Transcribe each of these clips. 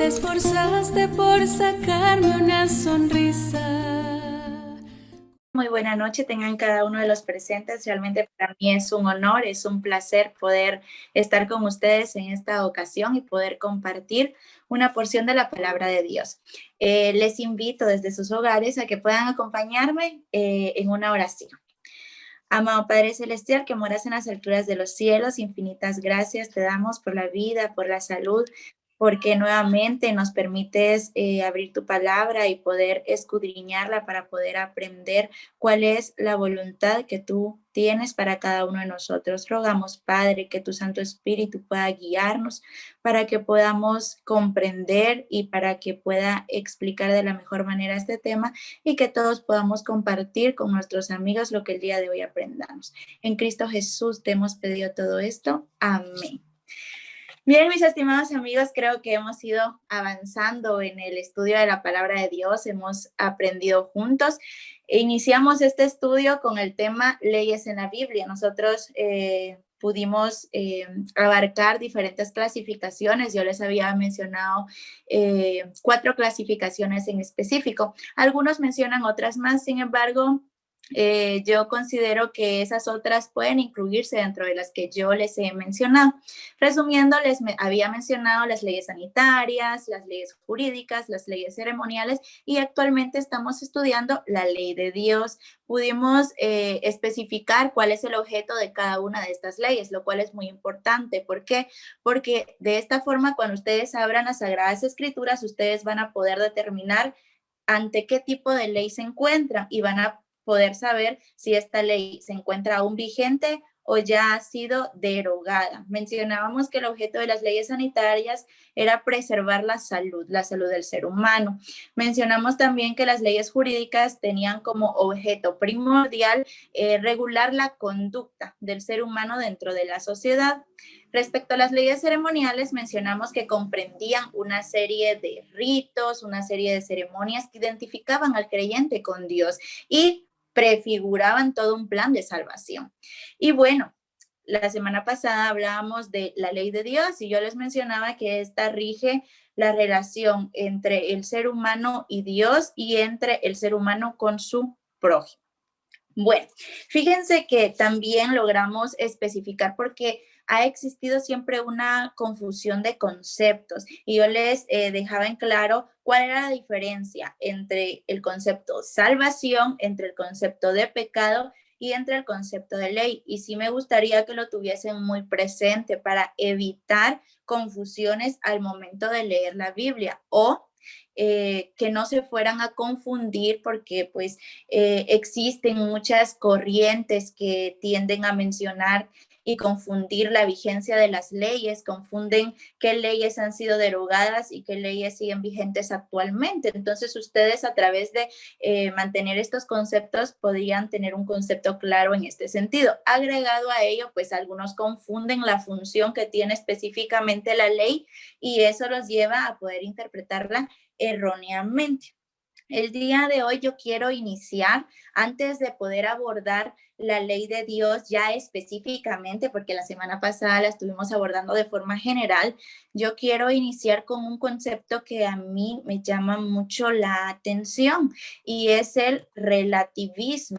esforzaste por sacarme una sonrisa. Muy buena noche tengan cada uno de los presentes. Realmente para mí es un honor, es un placer poder estar con ustedes en esta ocasión y poder compartir una porción de la palabra de Dios. Les invito desde sus hogares a que puedan acompañarme en una oración. Amado Padre Celestial, que moras en las alturas de los cielos, infinitas gracias te damos por la vida, por la salud, porque nuevamente nos permites abrir tu palabra y poder escudriñarla para poder aprender cuál es la voluntad que tú tienes para cada uno de nosotros. Rogamos, Padre, que tu Santo Espíritu pueda guiarnos para que podamos comprender y para que pueda explicar de la mejor manera este tema y que todos podamos compartir con nuestros amigos lo que el día de hoy aprendamos. En Cristo Jesús te hemos pedido todo esto. Amén. Bien, mis estimados amigos, creo que hemos ido avanzando en el estudio de la palabra de Dios, hemos aprendido juntos. Iniciamos este estudio con el tema leyes en la Biblia. Nosotros pudimos abarcar diferentes clasificaciones. Yo les había mencionado 4 clasificaciones en específico. Algunos mencionan otras más, sin embargo, yo considero que esas otras pueden incluirse dentro de las que yo les he mencionado. Resumiendo, había mencionado las leyes sanitarias, las leyes jurídicas, las leyes ceremoniales y actualmente estamos estudiando la ley de Dios. Pudimos especificar cuál es el objeto de cada una de estas leyes, lo cual es muy importante. ¿Por qué? Porque de esta forma, cuando ustedes abran las Sagradas Escrituras, ustedes van a poder determinar ante qué tipo de ley se encuentran y van a poder saber si esta ley se encuentra aún vigente o ya ha sido derogada. Mencionábamos que el objeto de las leyes sanitarias era preservar la salud del ser humano. Mencionamos también que las leyes jurídicas tenían como objeto primordial regular la conducta del ser humano dentro de la sociedad. Respecto a las leyes ceremoniales, mencionamos que comprendían una serie de ritos, una serie de ceremonias que identificaban al creyente con Dios y prefiguraban todo un plan de salvación. Y bueno, la semana pasada hablábamos de la ley de Dios y yo les mencionaba que esta rige la relación entre el ser humano y Dios y entre el ser humano con su prójimo. Bueno, fíjense que también logramos especificar porque ha existido siempre una confusión de conceptos y yo les dejaba en claro cuál era la diferencia entre el concepto salvación, entre el concepto de pecado y entre el concepto de ley. Y sí me gustaría que lo tuviesen muy presente para evitar confusiones al momento de leer la Biblia o que no se fueran a confundir porque pues existen muchas corrientes que tienden a mencionar y confundir la vigencia de las leyes, confunden qué leyes han sido derogadas y qué leyes siguen vigentes actualmente. Entonces, ustedes a través de mantener estos conceptos podrían tener un concepto claro en este sentido. Agregado a ello, pues algunos confunden la función que tiene específicamente la ley y eso los lleva a poder interpretarla erróneamente. El día de hoy yo quiero iniciar, antes de poder abordar la ley de Dios ya específicamente, porque la semana pasada la estuvimos abordando de forma general, yo quiero iniciar con un concepto que a mí me llama mucho la atención y es el relativismo.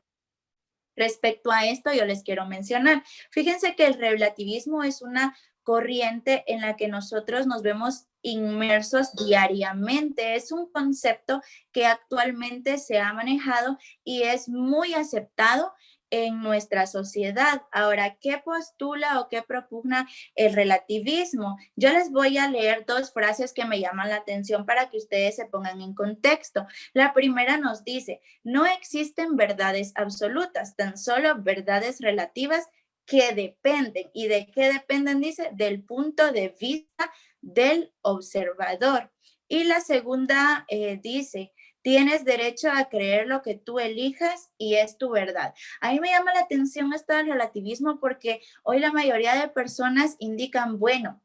Respecto a esto, yo les quiero mencionar, fíjense que el relativismo es una corriente en la que nosotros nos vemos inmersos diariamente. Es un concepto que actualmente se ha manejado y es muy aceptado en nuestra sociedad. Ahora, ¿qué postula o qué propugna el relativismo? Yo les voy a leer 2 frases que me llaman la atención para que ustedes se pongan en contexto. La primera nos dice, no existen verdades absolutas, tan solo verdades relativas que dependen. ¿Y de qué dependen? Dice, del punto de vista del observador. Y la segunda dice, tienes derecho a creer lo que tú elijas y es tu verdad. A mí me llama la atención esto del relativismo porque hoy la mayoría de personas indican, bueno,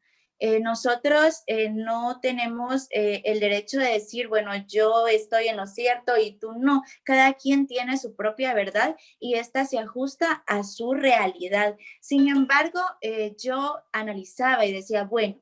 nosotros no tenemos el derecho de decir, bueno, yo estoy en lo cierto y tú no. Cada quien tiene su propia verdad y esta se ajusta a su realidad. Sin embargo, yo analizaba y decía, bueno,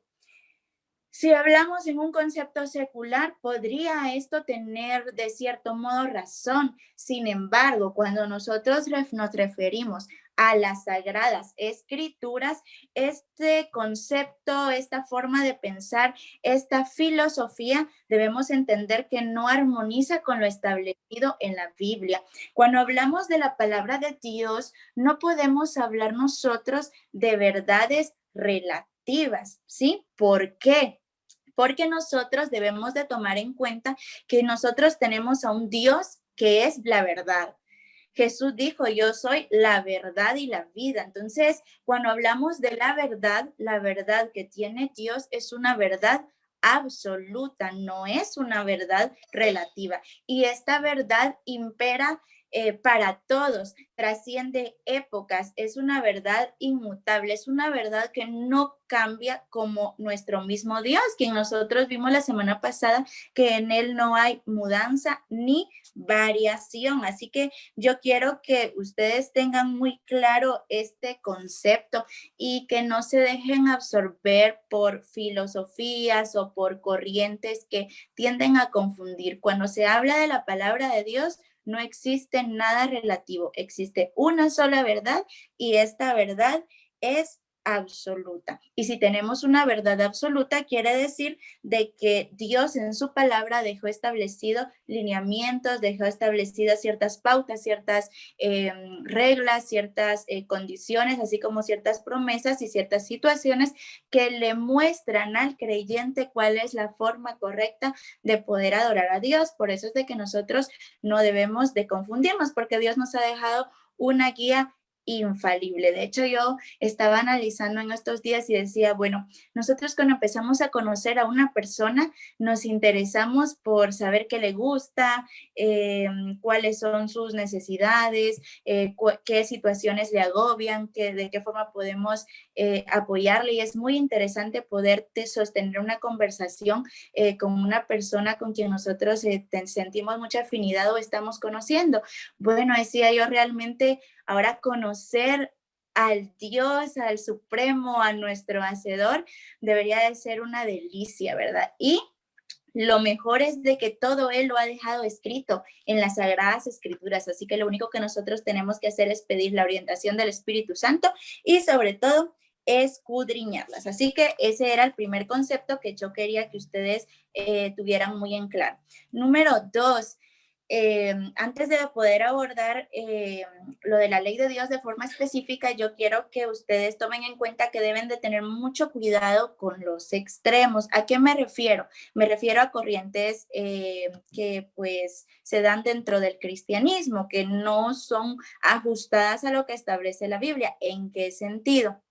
Si hablamos en un concepto secular, podría esto tener de cierto modo razón. Sin embargo, cuando nosotros nos referimos a las sagradas escrituras, este concepto, esta forma de pensar, esta filosofía, debemos entender que no armoniza con lo establecido en la Biblia. Cuando hablamos de la palabra de Dios, no podemos hablar nosotros de verdades relativas, ¿sí? ¿Por qué? Porque nosotros debemos de tomar en cuenta que nosotros tenemos a un Dios que es la verdad. Jesús dijo, yo soy la verdad y la vida. Entonces, cuando hablamos de la verdad que tiene Dios es una verdad absoluta, no es una verdad relativa. Y esta verdad impera para todos, trasciende épocas, es una verdad inmutable, es una verdad que no cambia como nuestro mismo Dios, quien nosotros vimos la semana pasada, que en él no hay mudanza ni variación. Así que yo quiero que ustedes tengan muy claro este concepto y que no se dejen absorber por filosofías o por corrientes que tienden a confundir. Cuando se habla de la palabra de Dios, no existe nada relativo, existe una sola verdad y esta verdad es absoluta. Y si tenemos una verdad absoluta, quiere decir de que Dios en su palabra dejó establecido lineamientos, dejó establecidas ciertas pautas, ciertas reglas, ciertas condiciones, así como ciertas promesas y ciertas situaciones que le muestran al creyente cuál es la forma correcta de poder adorar a Dios. Por eso es de que nosotros no debemos de confundirnos, porque Dios nos ha dejado una guía infalible. De hecho, yo estaba analizando en estos días y decía, bueno, nosotros cuando empezamos a conocer a una persona, nos interesamos por saber qué le gusta, cuáles son sus necesidades, qué situaciones le agobian, de qué forma podemos apoyarle. Y es muy interesante poder sostener una conversación con una persona con quien nosotros sentimos mucha afinidad o estamos conociendo. Bueno, decía yo, realmente ahora conocer al Dios, al Supremo, a nuestro Hacedor, debería de ser una delicia, ¿verdad? Y lo mejor es de que todo Él lo ha dejado escrito en las Sagradas Escrituras, así que lo único que nosotros tenemos que hacer es pedir la orientación del Espíritu Santo y sobre todo escudriñarlas. Así que ese era el primer concepto que yo quería que ustedes tuvieran muy en claro. Número 2, antes de poder abordar lo de la ley de Dios de forma específica, yo quiero que ustedes tomen en cuenta que deben de tener mucho cuidado con los extremos. ¿A qué me refiero? Me refiero a corrientes que pues se dan dentro del cristianismo, que no son ajustadas a lo que establece la Biblia. ¿En qué sentido?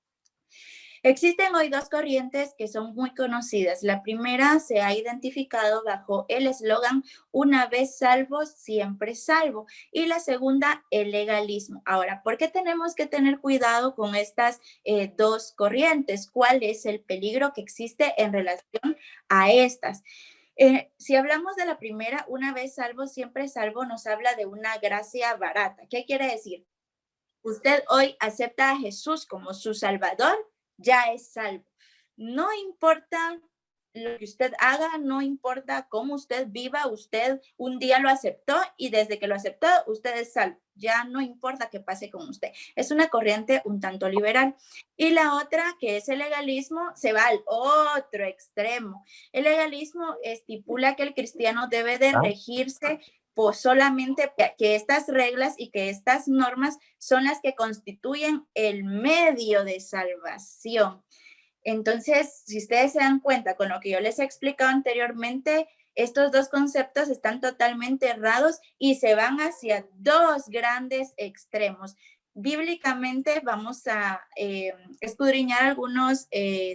Existen hoy dos corrientes que son muy conocidas. La primera se ha identificado bajo el eslogan "una vez salvo, siempre salvo", y la segunda, el legalismo. Ahora, ¿por qué tenemos que tener cuidado con estas dos corrientes? ¿Cuál es el peligro que existe en relación a estas? Si hablamos de la primera, "una vez salvo, siempre salvo", nos habla de una gracia barata. ¿Qué quiere decir? Usted hoy acepta a Jesús como su Salvador, ya es salvo. No importa lo que usted haga, no importa cómo usted viva, usted un día lo aceptó y desde que lo aceptó, usted es salvo. Ya no importa qué pase con usted. Es una corriente un tanto liberal. Y la otra, que es el legalismo, se va al otro extremo. El legalismo estipula que el cristiano debe de regirse por solamente que estas reglas y que estas normas son las que constituyen el medio de salvación. Entonces, si ustedes se dan cuenta con lo que yo les he explicado anteriormente, estos dos conceptos están totalmente errados y se van hacia dos grandes extremos. Bíblicamente vamos a escudriñar algunos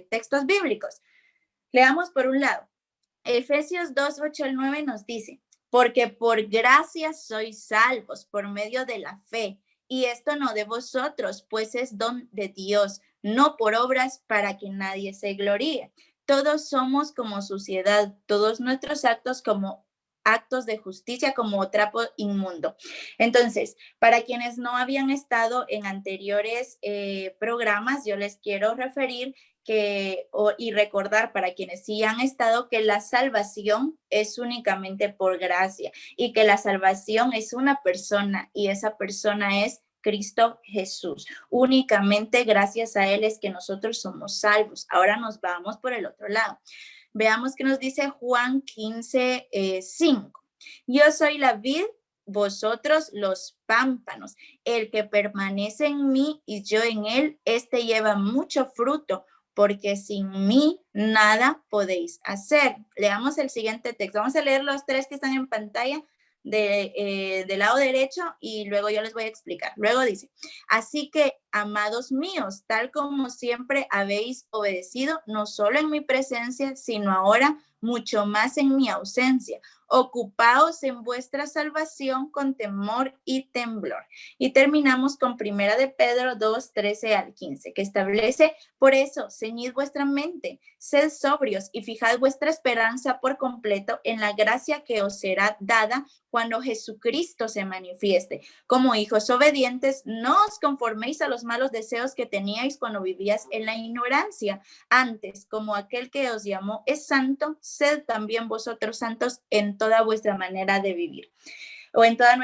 textos bíblicos. Leamos por un lado. Efesios 2, 8 al 9 nos dice, porque por gracia sois salvos por medio de la fe, y esto no de vosotros, pues es don de Dios, no por obras para que nadie se gloríe. Todos somos como suciedad, todos nuestros actos como actos de justicia, como trapo inmundo. Entonces, para quienes no habían estado en anteriores programas, yo les quiero referir y recordar para quienes sí han estado que la salvación es únicamente por gracia y que la salvación es una persona y esa persona es Cristo Jesús. Únicamente gracias a Él es que nosotros somos salvos. Ahora nos vamos por el otro lado. Veamos qué nos dice Juan 15, 5. Yo soy la vid, vosotros los pámpanos. El que permanece en mí y yo en él, este lleva mucho fruto, porque sin mí nada podéis hacer. Leamos el siguiente texto. Vamos a leer los tres que están en pantalla del lado derecho y luego yo les voy a explicar. Luego dice, así que, amados míos, tal como siempre habéis obedecido, no solo en mi presencia, sino ahora mucho más en mi ausencia. Ocupaos en vuestra salvación con temor y temblor. Y terminamos con Primera de Pedro 2, 13 al 15, que establece, por eso, ceñid vuestra mente, sed sobrios y fijad vuestra esperanza por completo en la gracia que os será dada cuando Jesucristo se manifieste. Como hijos obedientes, no os conforméis a los malos deseos que teníais cuando vivías en la ignorancia. Antes, como aquel que os llamó es santo, sed también vosotros santos en toda vuestra manera de vivir o en toda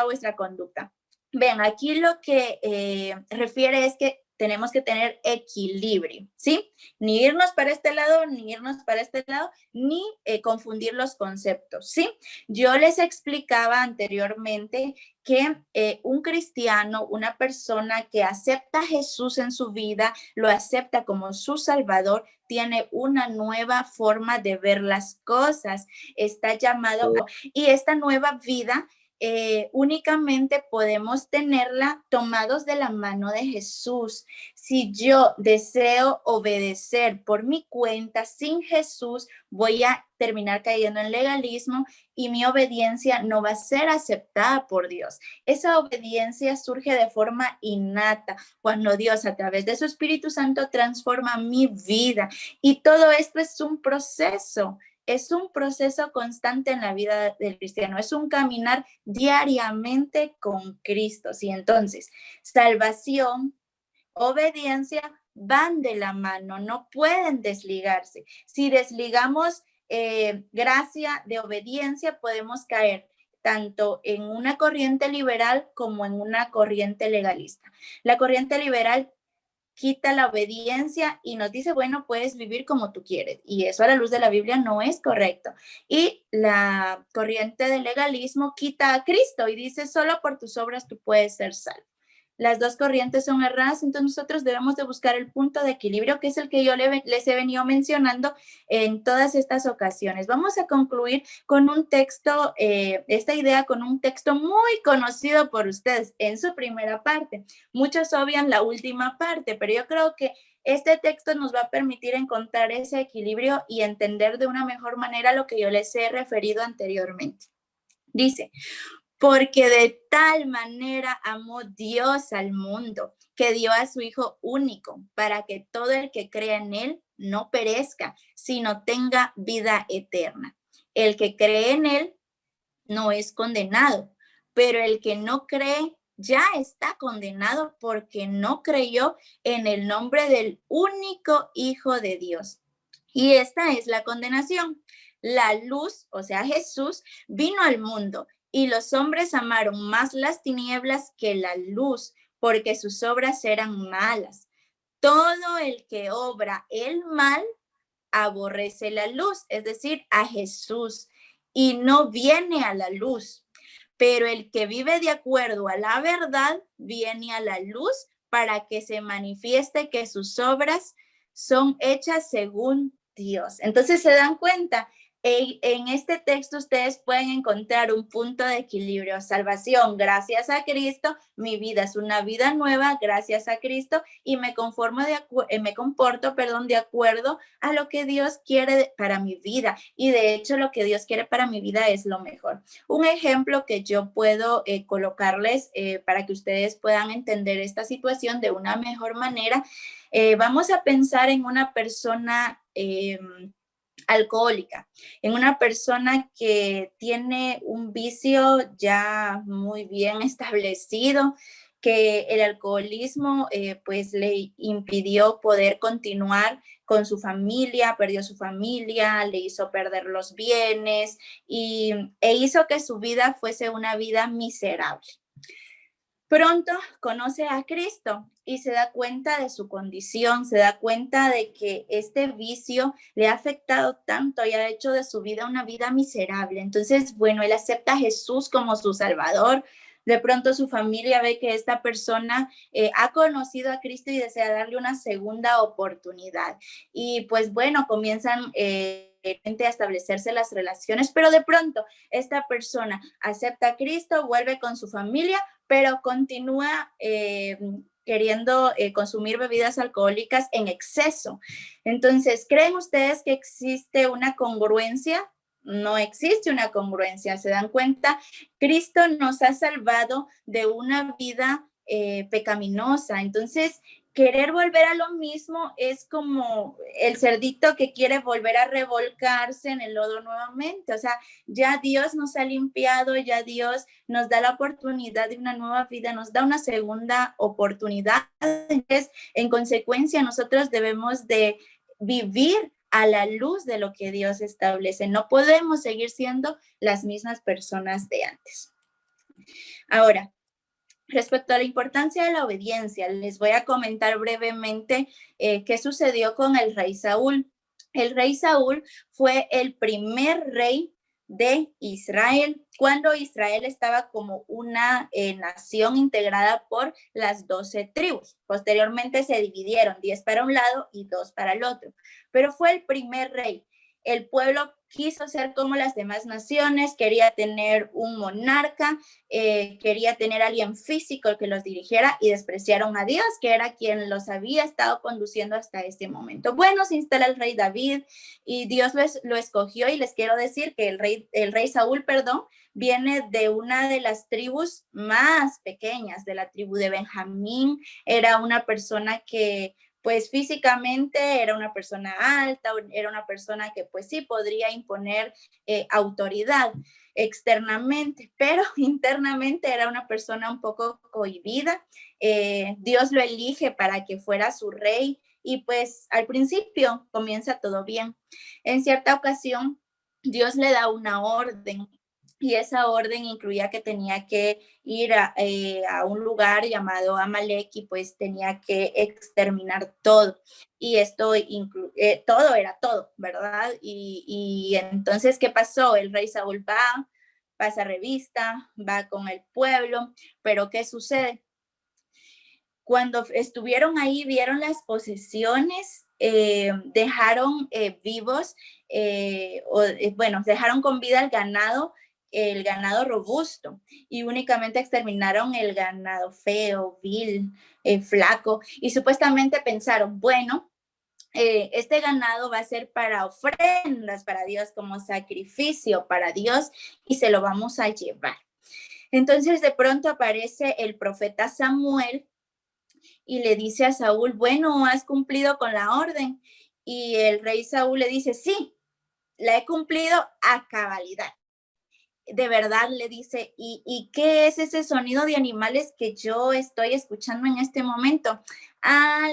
vuestra conducta. Vean, aquí lo que refiere es que tenemos que tener equilibrio, ¿sí? Ni irnos para este lado, ni irnos para este lado, ni confundir los conceptos, ¿sí? Yo les explicaba anteriormente que un cristiano, una persona que acepta a Jesús en su vida, lo acepta como su Salvador, tiene una nueva forma de ver las cosas, está llamado y esta nueva vida únicamente podemos tenerla tomados de la mano de Jesús. Si yo deseo obedecer por mi cuenta sin Jesús, voy a terminar cayendo en legalismo y mi obediencia no va a ser aceptada por Dios. Esa obediencia surge de forma innata cuando Dios a través de su Espíritu Santo transforma mi vida. Y todo esto es un proceso. Es un proceso constante en la vida del cristiano, es un caminar diariamente con Cristo. ¿Sí? Entonces, salvación, obediencia van de la mano, no pueden desligarse. Si desligamos gracia de obediencia, podemos caer tanto en una corriente liberal como en una corriente legalista. La corriente liberal quita la obediencia y nos dice, bueno, puedes vivir como tú quieres. Y eso a la luz de la Biblia no es correcto. Y la corriente del legalismo quita a Cristo y dice, solo por tus obras tú puedes ser salvo. Las dos corrientes son erradas, entonces nosotros debemos de buscar el punto de equilibrio, que es el que yo les he venido mencionando en todas estas ocasiones. Vamos a concluir con un texto, esta idea con un texto muy conocido por ustedes en su primera parte. Muchos obvian la última parte, pero yo creo que este texto nos va a permitir encontrar ese equilibrio y entender de una mejor manera lo que yo les he referido anteriormente. Dice, porque de tal manera amó Dios al mundo, que dio a su Hijo único, para que todo el que crea en él no perezca, sino tenga vida eterna. El que cree en él no es condenado, pero el que no cree ya está condenado porque no creyó en el nombre del único Hijo de Dios. Y esta es la condenación. La luz, o sea, Jesús, vino al mundo y los hombres amaron más las tinieblas que la luz, porque sus obras eran malas. Todo el que obra el mal aborrece la luz, es decir, a Jesús, y no viene a la luz. Pero el que vive de acuerdo a la verdad viene a la luz para que se manifieste que sus obras son hechas según Dios. Entonces se dan cuenta, en este texto ustedes pueden encontrar un punto de equilibrio, salvación gracias a Cristo, mi vida es una vida nueva gracias a Cristo y me comporto de acuerdo a lo que Dios quiere para mi vida y de hecho lo que Dios quiere para mi vida es lo mejor. Un ejemplo que yo puedo colocarles para que ustedes puedan entender esta situación de una mejor manera, vamos a pensar en una persona alcohólica, en una persona que tiene un vicio ya muy bien establecido, que el alcoholismo pues le impidió poder continuar con su familia, perdió su familia, le hizo perder los bienes e hizo que su vida fuese una vida miserable. Pronto conoce a Cristo y se da cuenta de su condición, se da cuenta de que este vicio le ha afectado tanto y ha hecho de su vida una vida miserable. Entonces, bueno, él acepta a Jesús como su Salvador. De pronto su familia ve que esta persona ha conocido a Cristo y desea darle una segunda oportunidad. Y pues bueno, comienzan a establecerse las relaciones, pero de pronto esta persona acepta a Cristo, vuelve con su familia, pero continúa queriendo consumir bebidas alcohólicas en exceso. Entonces, ¿creen ustedes que existe una congruencia? No existe una congruencia. ¿Se dan cuenta? Cristo nos ha salvado de una vida pecaminosa. Entonces, querer volver a lo mismo es como el cerdito que quiere volver a revolcarse en el lodo nuevamente. O sea, ya Dios nos ha limpiado, ya Dios nos da la oportunidad de una nueva vida, nos da una segunda oportunidad. Entonces, en consecuencia, nosotros debemos de vivir a la luz de lo que Dios establece. No podemos seguir siendo las mismas personas de antes. Ahora, respecto a la importancia de la obediencia, les voy a comentar brevemente qué sucedió con el rey Saúl. El rey Saúl fue el primer rey de Israel, cuando Israel estaba como una nación integrada por las 12 tribus. Posteriormente se dividieron, 10 para un lado y 2 para el otro, pero fue el primer rey. El pueblo quiso ser como las demás naciones, quería tener un monarca, quería tener a alguien físico que los dirigiera y despreciaron a Dios, que era quien los había estado conduciendo hasta este momento. Bueno, se instala el rey David y Dios lo escogió, y les quiero decir que el rey Saúl, viene de una de las tribus más pequeñas, de la tribu de Benjamín. Era una persona que pues físicamente era una persona alta, era una persona que pues sí podría imponer autoridad externamente, pero internamente era una persona un poco cohibida. Dios lo elige para que fuera su rey y pues al principio comienza todo bien. En cierta ocasión, Dios le da una orden, y esa orden incluía que tenía que ir a un lugar llamado Amalek y pues tenía que exterminar todo. Y esto todo era todo, ¿verdad? Y entonces, ¿qué pasó? El rey Saúl va, pasa revista, va con el pueblo, pero ¿qué sucede? Cuando estuvieron ahí, vieron las posesiones, dejaron vivos, dejaron con vida el ganado robusto, y únicamente exterminaron el ganado feo, vil, flaco, y supuestamente pensaron, bueno, este ganado va a ser para ofrendas para Dios, como sacrificio para Dios, y se lo vamos a llevar. Entonces de pronto aparece el profeta Samuel y le dice a Saúl, bueno, has cumplido con la orden. Y el rey Saúl le dice, sí, la he cumplido a cabalidad. De verdad, le dice, ¿y qué es ese sonido de animales que yo estoy escuchando en este momento?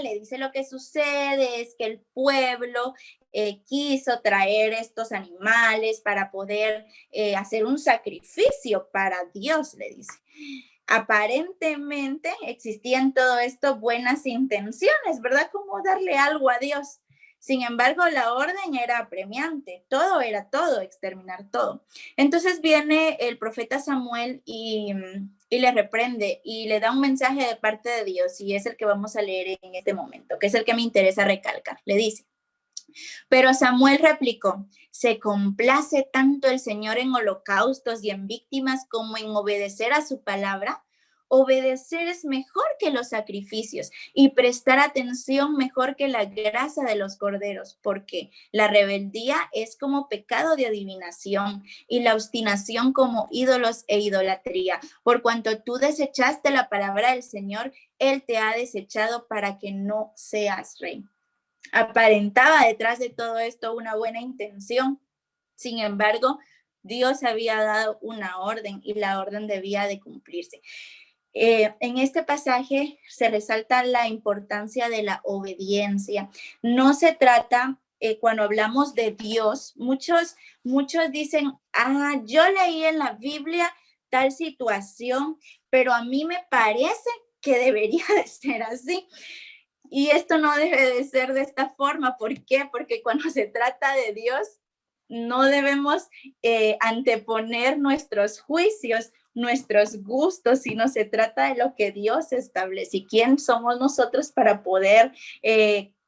Le dice, lo que sucede es que el pueblo quiso traer estos animales para poder hacer un sacrificio para Dios, le dice. Aparentemente existían todo esto buenas intenciones, ¿verdad? Como darle algo a Dios. Sin embargo, la orden era apremiante, todo era todo, exterminar todo. Entonces viene el profeta Samuel y le reprende y le da un mensaje de parte de Dios, y es el que vamos a leer en este momento, que es el que me interesa recalcar. Le dice, pero Samuel replicó, ¿se complace tanto el Señor en holocaustos y en víctimas como en obedecer a su palabra? Obedecer es mejor que los sacrificios y prestar atención mejor que la grasa de los corderos, porque la rebeldía es como pecado de adivinación y la obstinación como ídolos e idolatría. Por cuanto tú desechaste la palabra del Señor, Él te ha desechado para que no seas rey. Aparentaba detrás de todo esto una buena intención. Sin embargo, Dios había dado una orden y la orden debía de cumplirse. En este pasaje se resalta la importancia de la obediencia. No se trata, cuando hablamos de Dios, muchos dicen, yo leí en la Biblia tal situación, pero a mí me parece que debería de ser así. Y esto no debe de ser de esta forma. ¿Por qué? Porque cuando se trata de Dios, no debemos anteponer nuestros juicios, nuestros gustos, sino se trata de lo que Dios establece. ¿Y quién somos nosotros para poder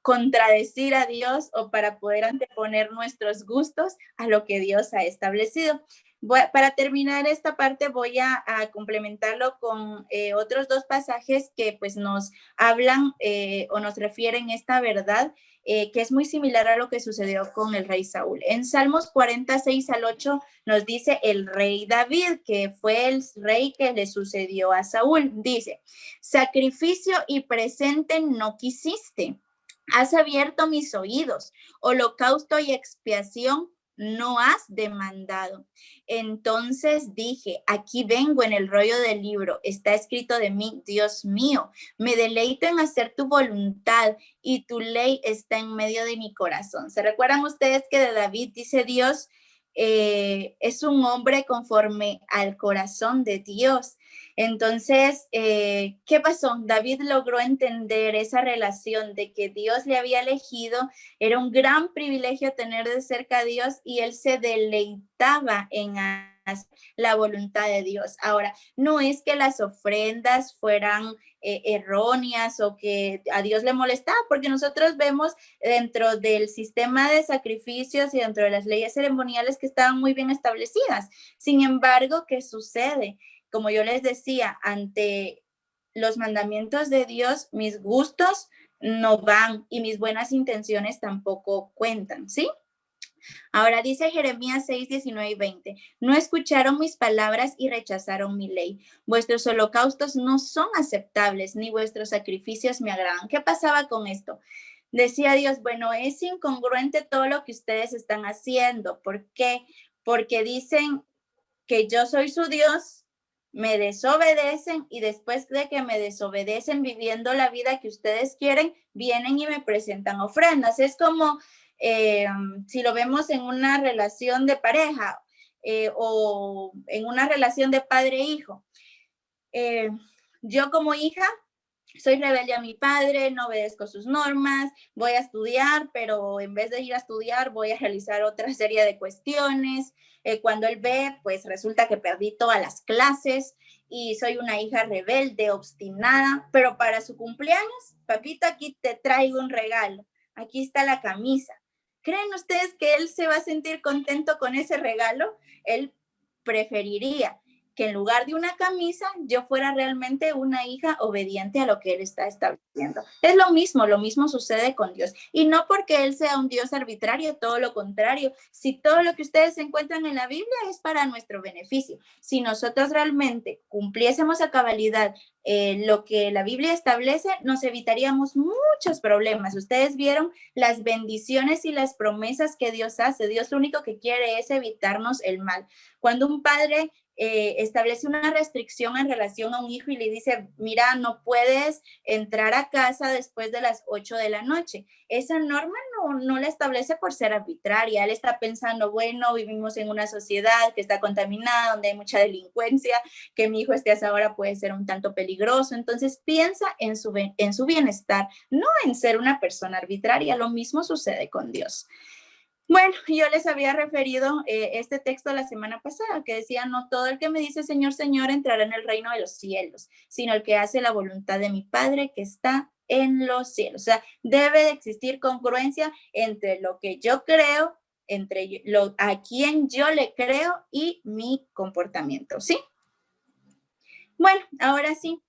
contradecir a Dios o para poder anteponer nuestros gustos a lo que Dios ha establecido? Para terminar esta parte voy a complementarlo con otros dos pasajes que pues nos hablan o nos refieren esta verdad, que es muy similar a lo que sucedió con el rey Saúl. En Salmos 46 al 8 nos dice el rey David, que fue el rey que le sucedió a Saúl. Dice, sacrificio y presente no quisiste. Has abierto mis oídos, holocausto y expiación no has demandado. Entonces dije, aquí vengo en el rollo del libro, está escrito de mí, Dios mío, me deleito en hacer tu voluntad y tu ley está en medio de mi corazón. ¿Se recuerdan ustedes que de David dice Dios, es un hombre conforme al corazón de Dios? Entonces, ¿qué pasó? David logró entender esa relación de que Dios le había elegido, era un gran privilegio tener de cerca a Dios y él se deleitaba en hacer la voluntad de Dios. Ahora, no es que las ofrendas fueran erróneas o que a Dios le molestaba, porque nosotros vemos dentro del sistema de sacrificios y dentro de las leyes ceremoniales que estaban muy bien establecidas. Sin embargo, ¿qué sucede? Como yo les decía, ante los mandamientos de Dios, mis gustos no van y mis buenas intenciones tampoco cuentan, ¿sí? Ahora dice Jeremías 6, 19 y 20, no escucharon mis palabras y rechazaron mi ley. Vuestros holocaustos no son aceptables, ni vuestros sacrificios me agradan. ¿Qué pasaba con esto? Decía Dios, bueno, es incongruente todo lo que ustedes están haciendo. ¿Por qué? Porque dicen que yo soy su Dios, me desobedecen y después de que me desobedecen viviendo la vida que ustedes quieren, vienen y me presentan ofrendas. Es como si lo vemos en una relación de pareja o en una relación de padre-hijo. Yo como hija soy rebelde a mi padre, no obedezco sus normas, voy a estudiar, pero en vez de ir a estudiar voy a realizar otra serie de cuestiones. Cuando él ve, pues resulta que perdí todas las clases y soy una hija rebelde, obstinada, pero para su cumpleaños, papito, aquí te traigo un regalo, aquí está la camisa. ¿Creen ustedes que él se va a sentir contento con ese regalo? Él preferiría que en lugar de una camisa yo fuera realmente una hija obediente a lo que él está estableciendo. Es lo mismo sucede con Dios. Y no porque él sea un Dios arbitrario, todo lo contrario. Si todo lo que ustedes encuentran en la Biblia es para nuestro beneficio, si nosotros realmente cumpliésemos a cabalidad lo que la Biblia establece, nos evitaríamos muchos problemas. Ustedes vieron las bendiciones y las promesas que Dios hace. Dios lo único que quiere es evitarnos el mal. Cuando un padre establece una restricción en relación a un hijo y le dice, mira, no puedes entrar a casa después de las 8 de la noche. Esa norma no la establece por ser arbitraria. Él está pensando, bueno, vivimos en una sociedad que está contaminada, donde hay mucha delincuencia, que mi hijo esté a esa hora puede ser un tanto peligroso. Entonces piensa en su bienestar, no en ser una persona arbitraria. Lo mismo sucede con Dios. Bueno, yo les había referido este texto la semana pasada, que decía, no todo el que me dice Señor, Señor entrará en el reino de los cielos, sino el que hace la voluntad de mi Padre que está en los cielos. O sea, debe de existir congruencia entre lo que yo creo, entre a quien yo le creo y mi comportamiento, ¿sí? Bueno, ahora sí,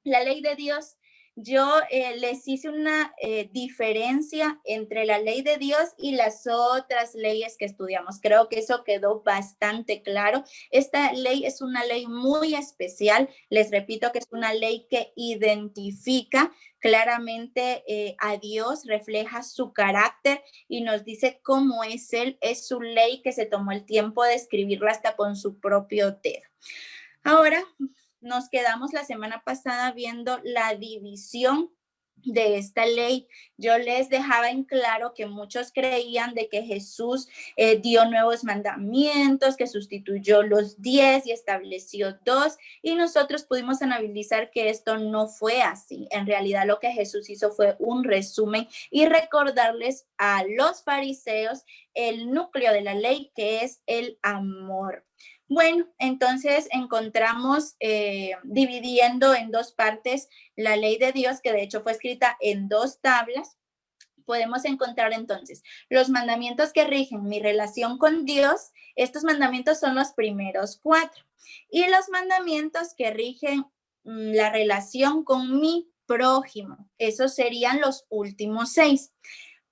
la ley de Dios. Yo les hice una diferencia entre la ley de Dios y las otras leyes que estudiamos. Creo que eso quedó bastante claro. Esta ley es una ley muy especial. Les repito que es una ley que identifica claramente a Dios, refleja su carácter y nos dice cómo es Él. Es su ley que se tomó el tiempo de escribirla hasta con su propio dedo. Ahora, nos quedamos la semana pasada viendo la división de esta ley. Yo les dejaba en claro que muchos creían de que Jesús dio nuevos mandamientos, que sustituyó los 10 y estableció 2, y nosotros pudimos analizar que esto no fue así. En realidad lo que Jesús hizo fue un resumen y recordarles a los fariseos el núcleo de la ley, que es el amor. Bueno, entonces encontramos dividiendo en 2 partes la ley de Dios, que de hecho fue escrita en 2 tablas. Podemos encontrar entonces los mandamientos que rigen mi relación con Dios. Estos mandamientos son los primeros 4. Y los mandamientos que rigen la relación con mi prójimo. Esos serían los últimos 6.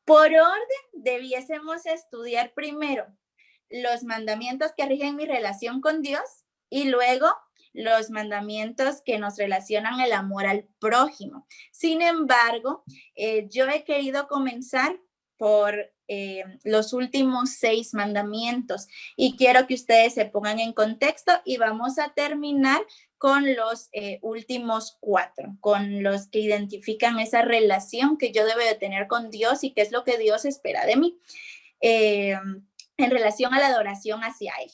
Por orden, debiésemos estudiar primero los mandamientos que rigen mi relación con Dios y luego los mandamientos que nos relacionan el amor al prójimo. Sin embargo, yo he querido comenzar por los últimos 6 mandamientos y quiero que ustedes se pongan en contexto y vamos a terminar con los últimos 4, con los que identifican esa relación que yo debo de tener con Dios y qué es lo que Dios espera de mí en relación a la adoración hacia Él.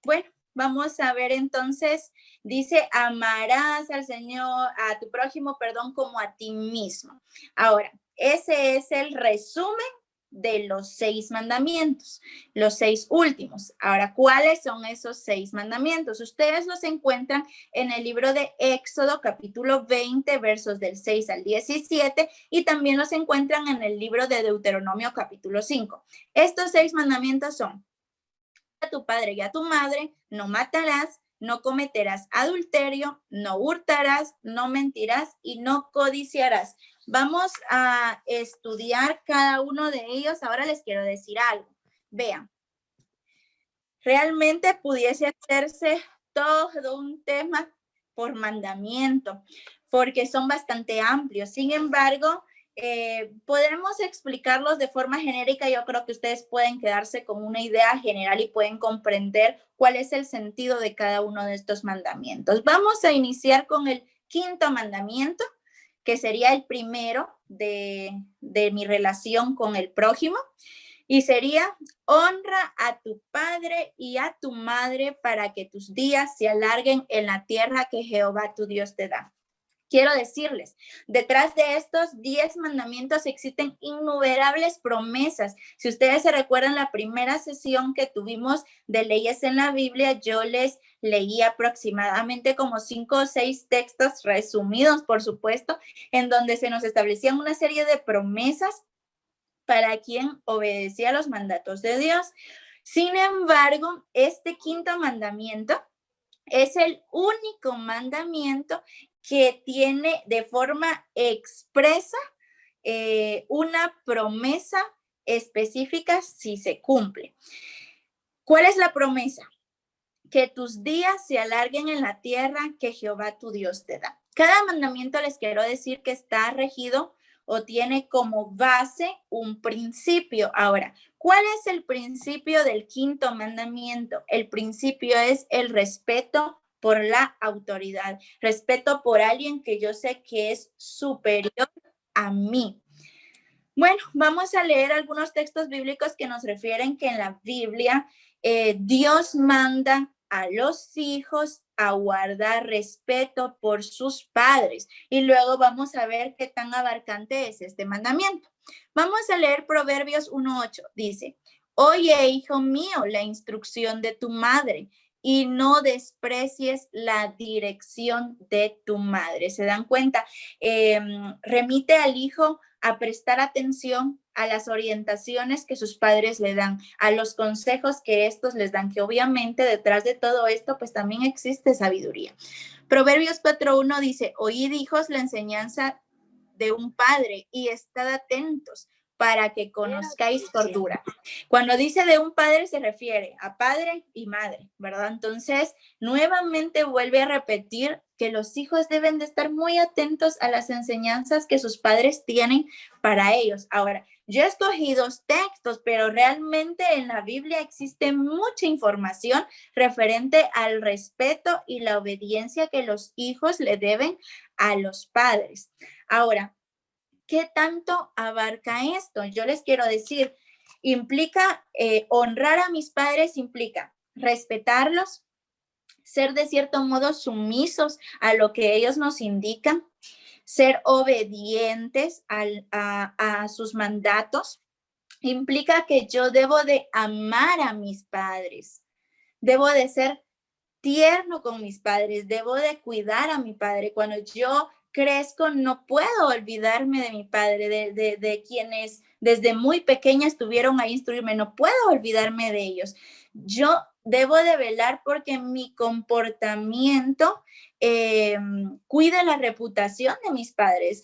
Bueno, vamos a ver entonces, dice, amarás al Señor, a tu prójimo, perdón, como a ti mismo. Ahora, ese es el resumen de los 6 mandamientos, los 6 últimos. Ahora, ¿cuáles son esos 6 mandamientos? Ustedes los encuentran en el libro de Éxodo, capítulo 20, versos del 6 al 17, y también los encuentran en el libro de Deuteronomio, capítulo 5. Estos 6 mandamientos son: a tu padre y a tu madre, no matarás, no cometerás adulterio, no hurtarás, no mentirás y no codiciarás. Vamos a estudiar cada uno de ellos. Ahora les quiero decir algo. Vean, realmente pudiese hacerse todo un tema por mandamiento, porque son bastante amplios. Sin embargo, podremos explicarlos de forma genérica. Yo creo que ustedes pueden quedarse con una idea general y pueden comprender cuál es el sentido de cada uno de estos mandamientos. Vamos a iniciar con el 5º mandamiento, que sería el primero de mi relación con el prójimo, y sería: honra a tu padre y a tu madre para que tus días se alarguen en la tierra que Jehová tu Dios te da. Quiero decirles, detrás de estos 10 mandamientos existen innumerables promesas. Si ustedes se recuerdan la primera sesión que tuvimos de leyes en la Biblia, yo les leí aproximadamente como 5 o 6 textos resumidos, por supuesto, en donde se nos establecían una serie de promesas para quien obedecía los mandatos de Dios. Sin embargo, este 5º mandamiento es el único mandamiento que tiene de forma expresa una promesa específica si se cumple. ¿Cuál es la promesa? Que tus días se alarguen en la tierra que Jehová tu Dios te da. Cada mandamiento, les quiero decir, que está regido o tiene como base un principio. Ahora, ¿cuál es el principio del 5º mandamiento? El principio es el respeto por la autoridad, respeto por alguien que yo sé que es superior a mí. Bueno, vamos a leer algunos textos bíblicos que nos refieren que en la Biblia Dios manda a los hijos a guardar respeto por sus padres. Y luego vamos a ver qué tan abarcante es este mandamiento. Vamos a leer Proverbios 1:8. Dice: oye, hijo mío, la instrucción de tu madre y no desprecies la dirección de tu madre. ¿Se dan cuenta? Remite al hijo a prestar atención a las orientaciones que sus padres le dan, a los consejos que estos les dan, que obviamente detrás de todo esto pues también existe sabiduría. Proverbios 4:1 dice: oíd, hijos, la enseñanza de un padre y estad atentos para que conozcáis cordura. Cuando dice de un padre se refiere a padre y madre, ¿verdad? Entonces, nuevamente vuelve a repetir que los hijos deben de estar muy atentos a las enseñanzas que sus padres tienen para ellos. Ahora, yo he escogido dos textos, pero realmente en la Biblia existe mucha información referente al respeto y la obediencia que los hijos le deben a los padres. Ahora, ¿qué tanto abarca esto? Yo les quiero decir, implica honrar a mis padres, implica respetarlos, ser de cierto modo sumisos a lo que ellos nos indican, ser obedientes a sus mandatos, implica que yo debo de amar a mis padres, debo de ser tierno con mis padres, debo de cuidar a mi padre. Cuando yo crezco, no puedo olvidarme de mi padre, de quienes desde muy pequeña estuvieron ahí instruirme, no puedo olvidarme de ellos. Yo debo de velar porque mi comportamiento cuide la reputación de mis padres.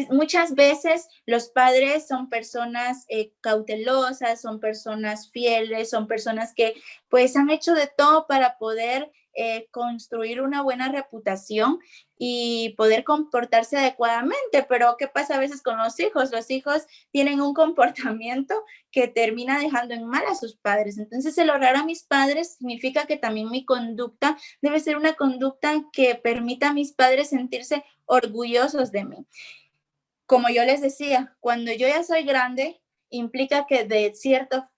Muchas veces los padres son personas cautelosas, son personas fieles, son personas que pues han hecho de todo para poder construir una buena reputación y poder comportarse adecuadamente. Pero ¿qué pasa a veces con los hijos? Los hijos tienen un comportamiento que termina dejando en mal a sus padres. Entonces, el honrar a mis padres significa que también mi conducta debe ser una conducta que permita a mis padres sentirse orgullosos de mí. Como yo les decía, cuando yo ya soy grande, implica que de cierto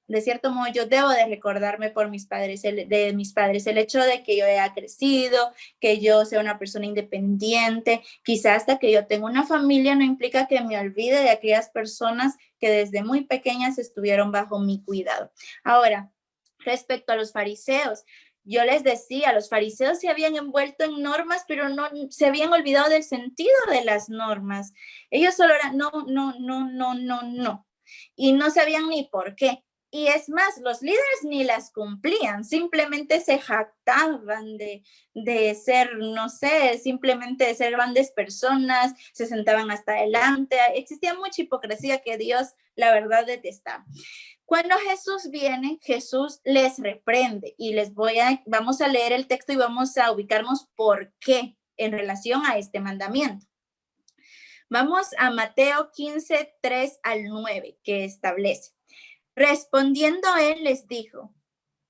modo yo debo de recordarme por mis padres, de mis padres, el hecho de que yo haya crecido, que yo sea una persona independiente, quizás hasta que yo tenga una familia, no implica que me olvide de aquellas personas que desde muy pequeñas estuvieron bajo mi cuidado. Ahora, respecto a los fariseos, yo les decía, los fariseos se habían envuelto en normas, pero no se habían olvidado del sentido de las normas. Ellos solo eran no, no, no, no, no, no. Y no sabían ni por qué. Y es más, los líderes ni las cumplían, simplemente se jactaban de ser, no sé, simplemente de ser grandes personas, se sentaban hasta adelante. Existía mucha hipocresía que Dios, la verdad, detestaba. Cuando Jesús viene, Jesús les reprende y vamos a leer el texto y vamos a ubicarnos por qué en relación a este mandamiento. Vamos a Mateo 15, 3 al 9, que establece. Respondiendo él les dijo,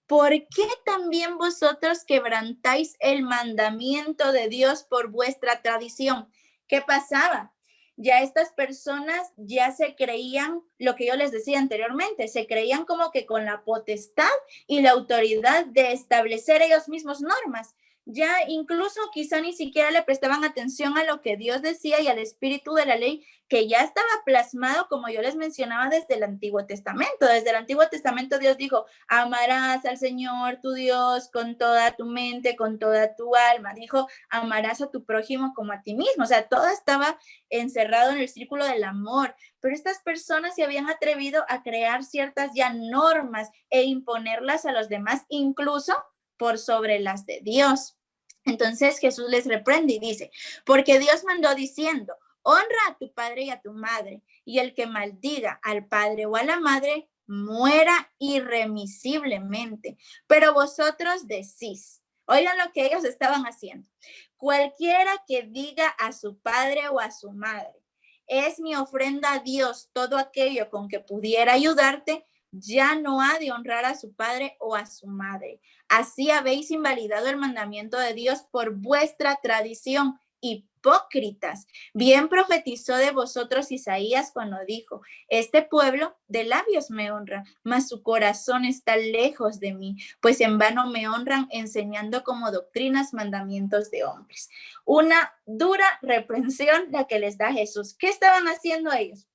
¿por qué también vosotros quebrantáis el mandamiento de Dios por vuestra tradición? ¿Qué pasaba? Ya estas personas ya se creían lo que yo les decía anteriormente, se creían como que con la potestad y la autoridad de establecer ellos mismos normas. Ya incluso quizá ni siquiera le prestaban atención a lo que Dios decía y al espíritu de la ley que ya estaba plasmado, como yo les mencionaba, desde el Antiguo Testamento. Desde el Antiguo Testamento Dios dijo, amarás al Señor tu Dios con toda tu mente, con toda tu alma. Dijo, amarás a tu prójimo como a ti mismo. O sea, todo estaba encerrado en el círculo del amor. Pero estas personas se habían atrevido a crear ciertas ya normas e imponerlas a los demás, incluso por sobre las de Dios. Entonces Jesús les reprende y dice, porque Dios mandó diciendo, honra a tu padre y a tu madre, y el que maldiga al padre o a la madre, muera irremisiblemente. Pero vosotros decís, oigan lo que ellos estaban haciendo, cualquiera que diga a su padre o a su madre, es mi ofrenda a Dios todo aquello con que pudiera ayudarte, ya no ha de honrar a su padre o a su madre. Así habéis invalidado el mandamiento de Dios por vuestra tradición. Hipócritas. Bien profetizó de vosotros Isaías cuando dijo, este pueblo de labios me honra, mas su corazón está lejos de mí, pues en vano me honran enseñando como doctrinas mandamientos de hombres. Una dura reprensión la que les da Jesús. ¿Qué estaban haciendo ellos?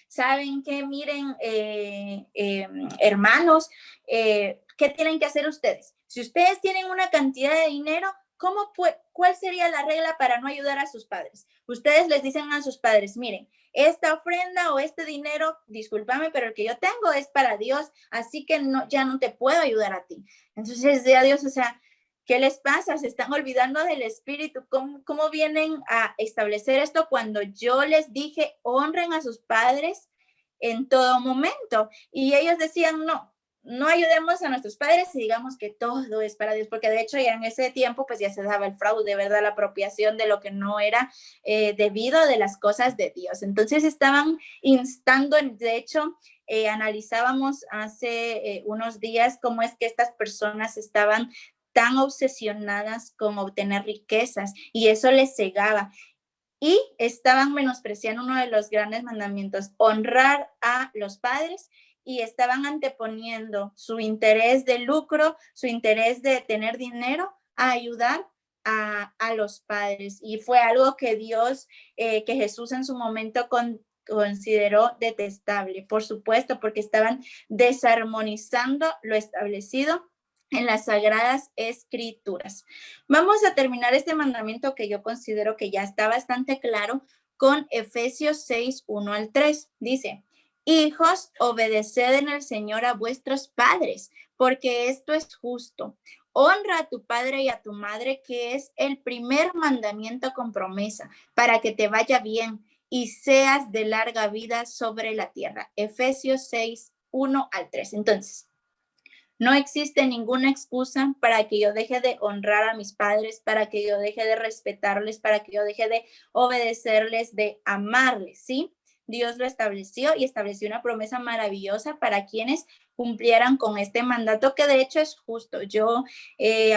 ¿Saben qué? Miren, hermanos, ¿qué tienen que hacer ustedes? Si ustedes tienen una cantidad de dinero, ¿cuál sería la regla para no ayudar a sus padres? Ustedes les dicen a sus padres, miren, esta ofrenda o este dinero, discúlpame, pero el que yo tengo es para Dios, así que ya no te puedo ayudar a ti. Entonces, de a Dios, o sea, ¿qué les pasa? Se están olvidando del espíritu. ¿Cómo vienen a establecer esto cuando yo les dije honren a sus padres en todo momento. Y ellos decían, no ayudemos a nuestros padres y digamos que todo es para Dios, porque de hecho ya en ese tiempo pues ya se daba el fraude, ¿verdad? La apropiación de lo que no era debido de las cosas de Dios. Entonces estaban instando, de hecho, analizábamos hace unos días cómo es que estas personas estaban tan obsesionadas con obtener riquezas y eso les cegaba. Y estaban menospreciando uno de los grandes mandamientos, honrar a los padres, y estaban anteponiendo su interés de lucro, su interés de tener dinero, a ayudar a los padres. Y fue algo que Dios, que Jesús en su momento consideró detestable, por supuesto, porque estaban desarmonizando lo establecido en las sagradas escrituras. Vamos a terminar este mandamiento que yo considero que ya está bastante claro con Efesios 6, 1 al 3. Dice, hijos, obedeced en el Señor a vuestros padres, porque esto es justo. Honra a tu padre y a tu madre, que es el primer mandamiento con promesa, para que te vaya bien y seas de larga vida sobre la tierra. Efesios 6, 1 al 3. Entonces, no existe ninguna excusa para que yo deje de honrar a mis padres, para que yo deje de respetarles, para que yo deje de obedecerles, de amarles, ¿sí? Dios lo estableció y estableció una promesa maravillosa para quienes cumplieran con este mandato, que de hecho es justo. Yo,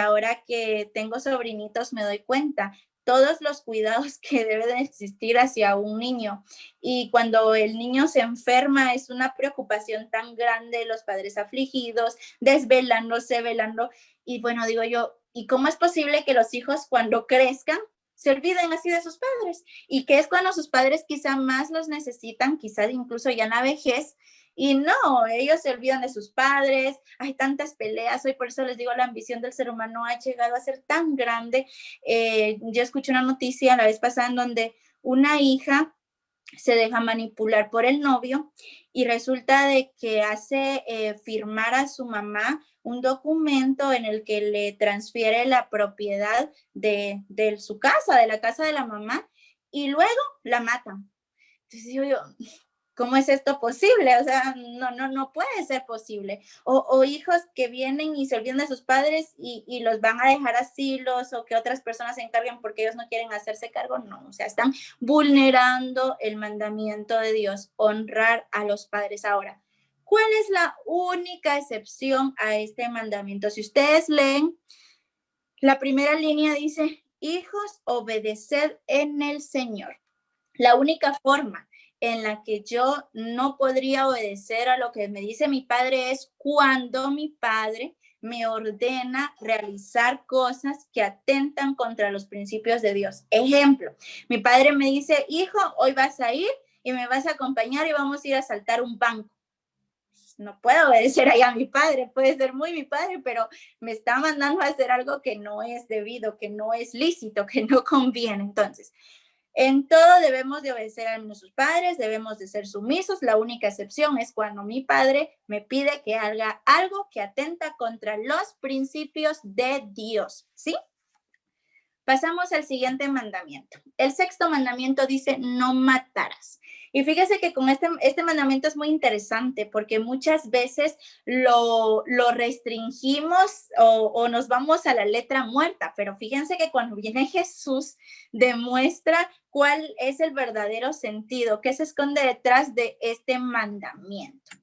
ahora que tengo sobrinitos, me doy cuenta todos los cuidados que deben existir hacia un niño. Y cuando el niño se enferma, es una preocupación tan grande, los padres afligidos, desvelándose, velando. Y bueno, digo yo, ¿y cómo es posible que los hijos cuando crezcan se olviden así de sus padres? Y que es cuando sus padres quizá más los necesitan, quizás incluso ya en la vejez, y no, ellos se olvidan de sus padres, hay tantas peleas, hoy por eso les digo, la ambición del ser humano ha llegado a ser tan grande. Yo escuché una noticia la vez pasada en donde una hija se deja manipular por el novio y resulta de que hace firmar a su mamá un documento en el que le transfiere la propiedad de su casa, de la casa de la mamá, y luego la matan. Entonces digo yo, ¿cómo es esto posible? O sea, no puede ser posible. O hijos que vienen y se olvidan de sus padres y los van a dejar asilos, o que otras personas se encarguen porque ellos no quieren hacerse cargo. No, o sea, están vulnerando el mandamiento de Dios, honrar a los padres. Ahora, ¿cuál es la única excepción a este mandamiento? Si ustedes leen, la primera línea dice, hijos, obedeced en el Señor. La única forma en la que yo no podría obedecer a lo que me dice mi padre es cuando mi padre me ordena realizar cosas que atentan contra los principios de Dios. Ejemplo, mi padre me dice, hijo, hoy vas a ir y me vas a acompañar y vamos a ir a asaltar un banco. No puedo obedecer ahí a mi padre, puede ser muy mi padre, pero me está mandando a hacer algo que no es debido, que no es lícito, que no conviene. Entonces, en todo debemos de obedecer a nuestros padres, debemos de ser sumisos. La única excepción es cuando mi padre me pide que haga algo que atenta contra los principios de Dios, ¿sí? Pasamos al siguiente mandamiento. El sexto mandamiento dice, no matarás. Y fíjese que con este mandamiento es muy interesante porque muchas veces lo restringimos o nos vamos a la letra muerta, pero fíjense que cuando viene Jesús demuestra cuál es el verdadero sentido, qué se esconde detrás de este mandamiento.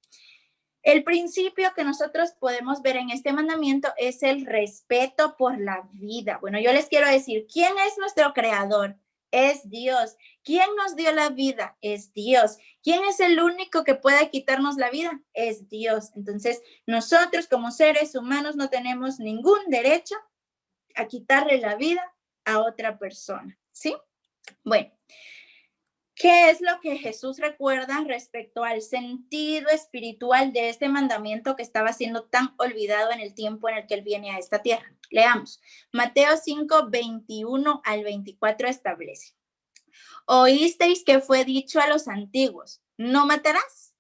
El principio que nosotros podemos ver en este mandamiento es el respeto por la vida. Bueno, yo les quiero decir, ¿quién es nuestro creador? Es Dios. ¿Quién nos dio la vida? Es Dios. ¿Quién es el único que pueda quitarnos la vida? Es Dios. Entonces, nosotros como seres humanos no tenemos ningún derecho a quitarle la vida a otra persona, ¿sí? Bueno. ¿Qué es lo que Jesús recuerda respecto al sentido espiritual de este mandamiento que estaba siendo tan olvidado en el tiempo en el que Él viene a esta tierra? Leamos. Mateo 5, 21 al 24 establece. Oísteis que fue dicho a los antiguos, no matarás,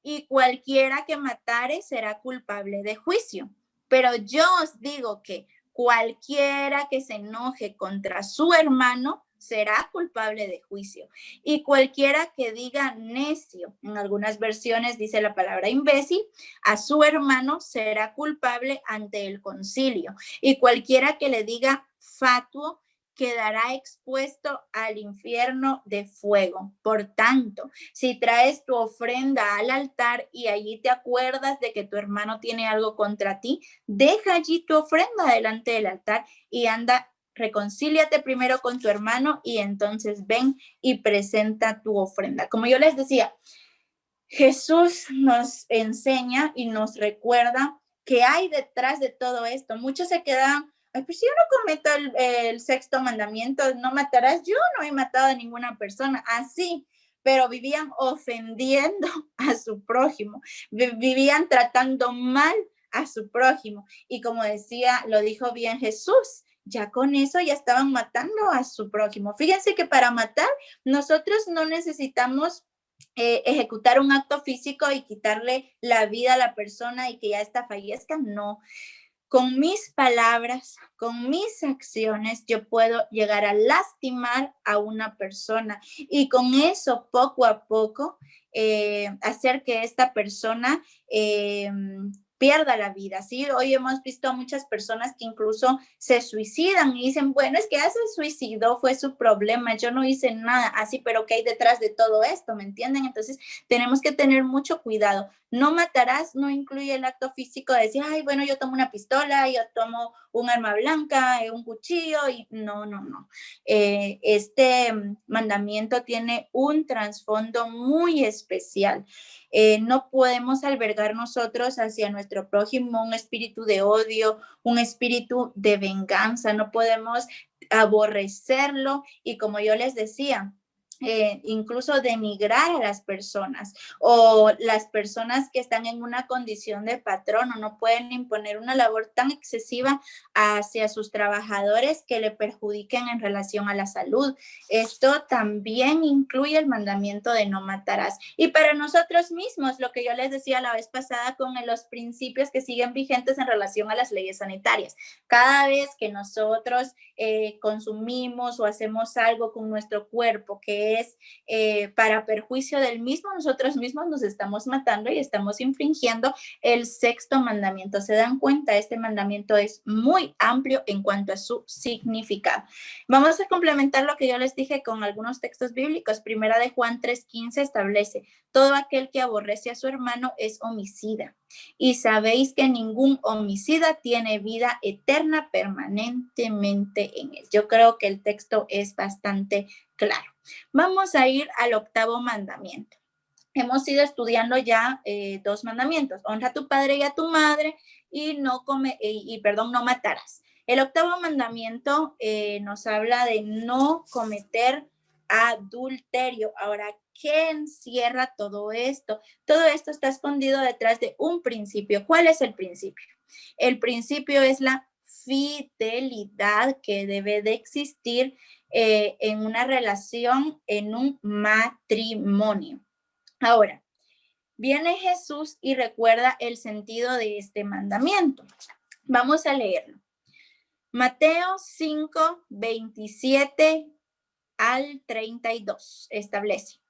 y cualquiera que matare será culpable de juicio. Pero yo os digo que cualquiera que se enoje contra su hermano será culpable de juicio. Y cualquiera que diga necio, en algunas versiones dice la palabra imbécil, a su hermano será culpable ante el concilio. Y cualquiera que le diga fatuo quedará expuesto al infierno de fuego. Por tanto, si traes tu ofrenda al altar y allí te acuerdas de que tu hermano tiene algo contra ti, deja allí tu ofrenda delante del altar y anda, reconcíliate primero con tu hermano y entonces ven y presenta tu ofrenda. Como yo les decía, Jesús nos enseña y nos recuerda que hay detrás de todo esto. Muchos se quedan, ay, pues yo no cometo el sexto mandamiento, no matarás. Yo no he matado a ninguna persona, así, pero vivían ofendiendo a su prójimo, vivían tratando mal a su prójimo. Y como decía, lo dijo bien Jesús, ya con eso ya estaban matando a su prójimo. Fíjense que para matar nosotros no necesitamos ejecutar un acto físico y quitarle la vida a la persona y que ya esta fallezca, no. Con mis palabras, con mis acciones, yo puedo llegar a lastimar a una persona y con eso poco a poco hacer que esta persona pierda la vida, ¿sí? Hoy hemos visto a muchas personas que incluso se suicidan y dicen, bueno, es que ya se suicidó, fue su problema, yo no hice nada, así, pero ¿qué hay detrás de todo esto? ¿Me entienden? Entonces, tenemos que tener mucho cuidado. No matarás no incluye el acto físico de decir, ay, bueno, yo tomo una pistola, yo tomo un arma blanca, un cuchillo, y no, no, no. Este mandamiento tiene un trasfondo muy especial. No podemos albergar nosotros hacia nuestro prójimo un espíritu de odio, un espíritu de venganza, no podemos aborrecerlo y como yo les decía, incluso denigrar a las personas o las personas que están en una condición de patrono no pueden imponer una labor tan excesiva hacia sus trabajadores que le perjudiquen en relación a la salud. Esto también incluye el mandamiento de no matarás. Y para nosotros mismos, lo que yo les decía la vez pasada con los principios que siguen vigentes en relación a las leyes sanitarias. Cada vez que nosotros consumimos o hacemos algo con nuestro cuerpo que es para perjuicio del mismo, nosotros mismos nos estamos matando y estamos infringiendo el sexto mandamiento. ¿Se dan cuenta? Este mandamiento es muy amplio en cuanto a su significado. Vamos a complementar lo que yo les dije con algunos textos bíblicos. Primera de Juan 3:15 establece, todo aquel que aborrece a su hermano es homicida. Y sabéis que ningún homicida tiene vida eterna permanentemente en él. Yo creo que el texto es bastante claro. Vamos a ir al octavo mandamiento. Hemos ido estudiando ya 2 mandamientos. Honra a tu padre y a tu madre y no matarás. El octavo mandamiento nos habla de no cometer adulterio. Ahora, ¿qué encierra todo esto? Todo esto está escondido detrás de un principio. ¿Cuál es el principio? El principio es la fidelidad que debe de existir en una relación, en un matrimonio. Ahora, viene Jesús y recuerda el sentido de este mandamiento. Vamos a leerlo. Mateo 5:27 al 32 establece.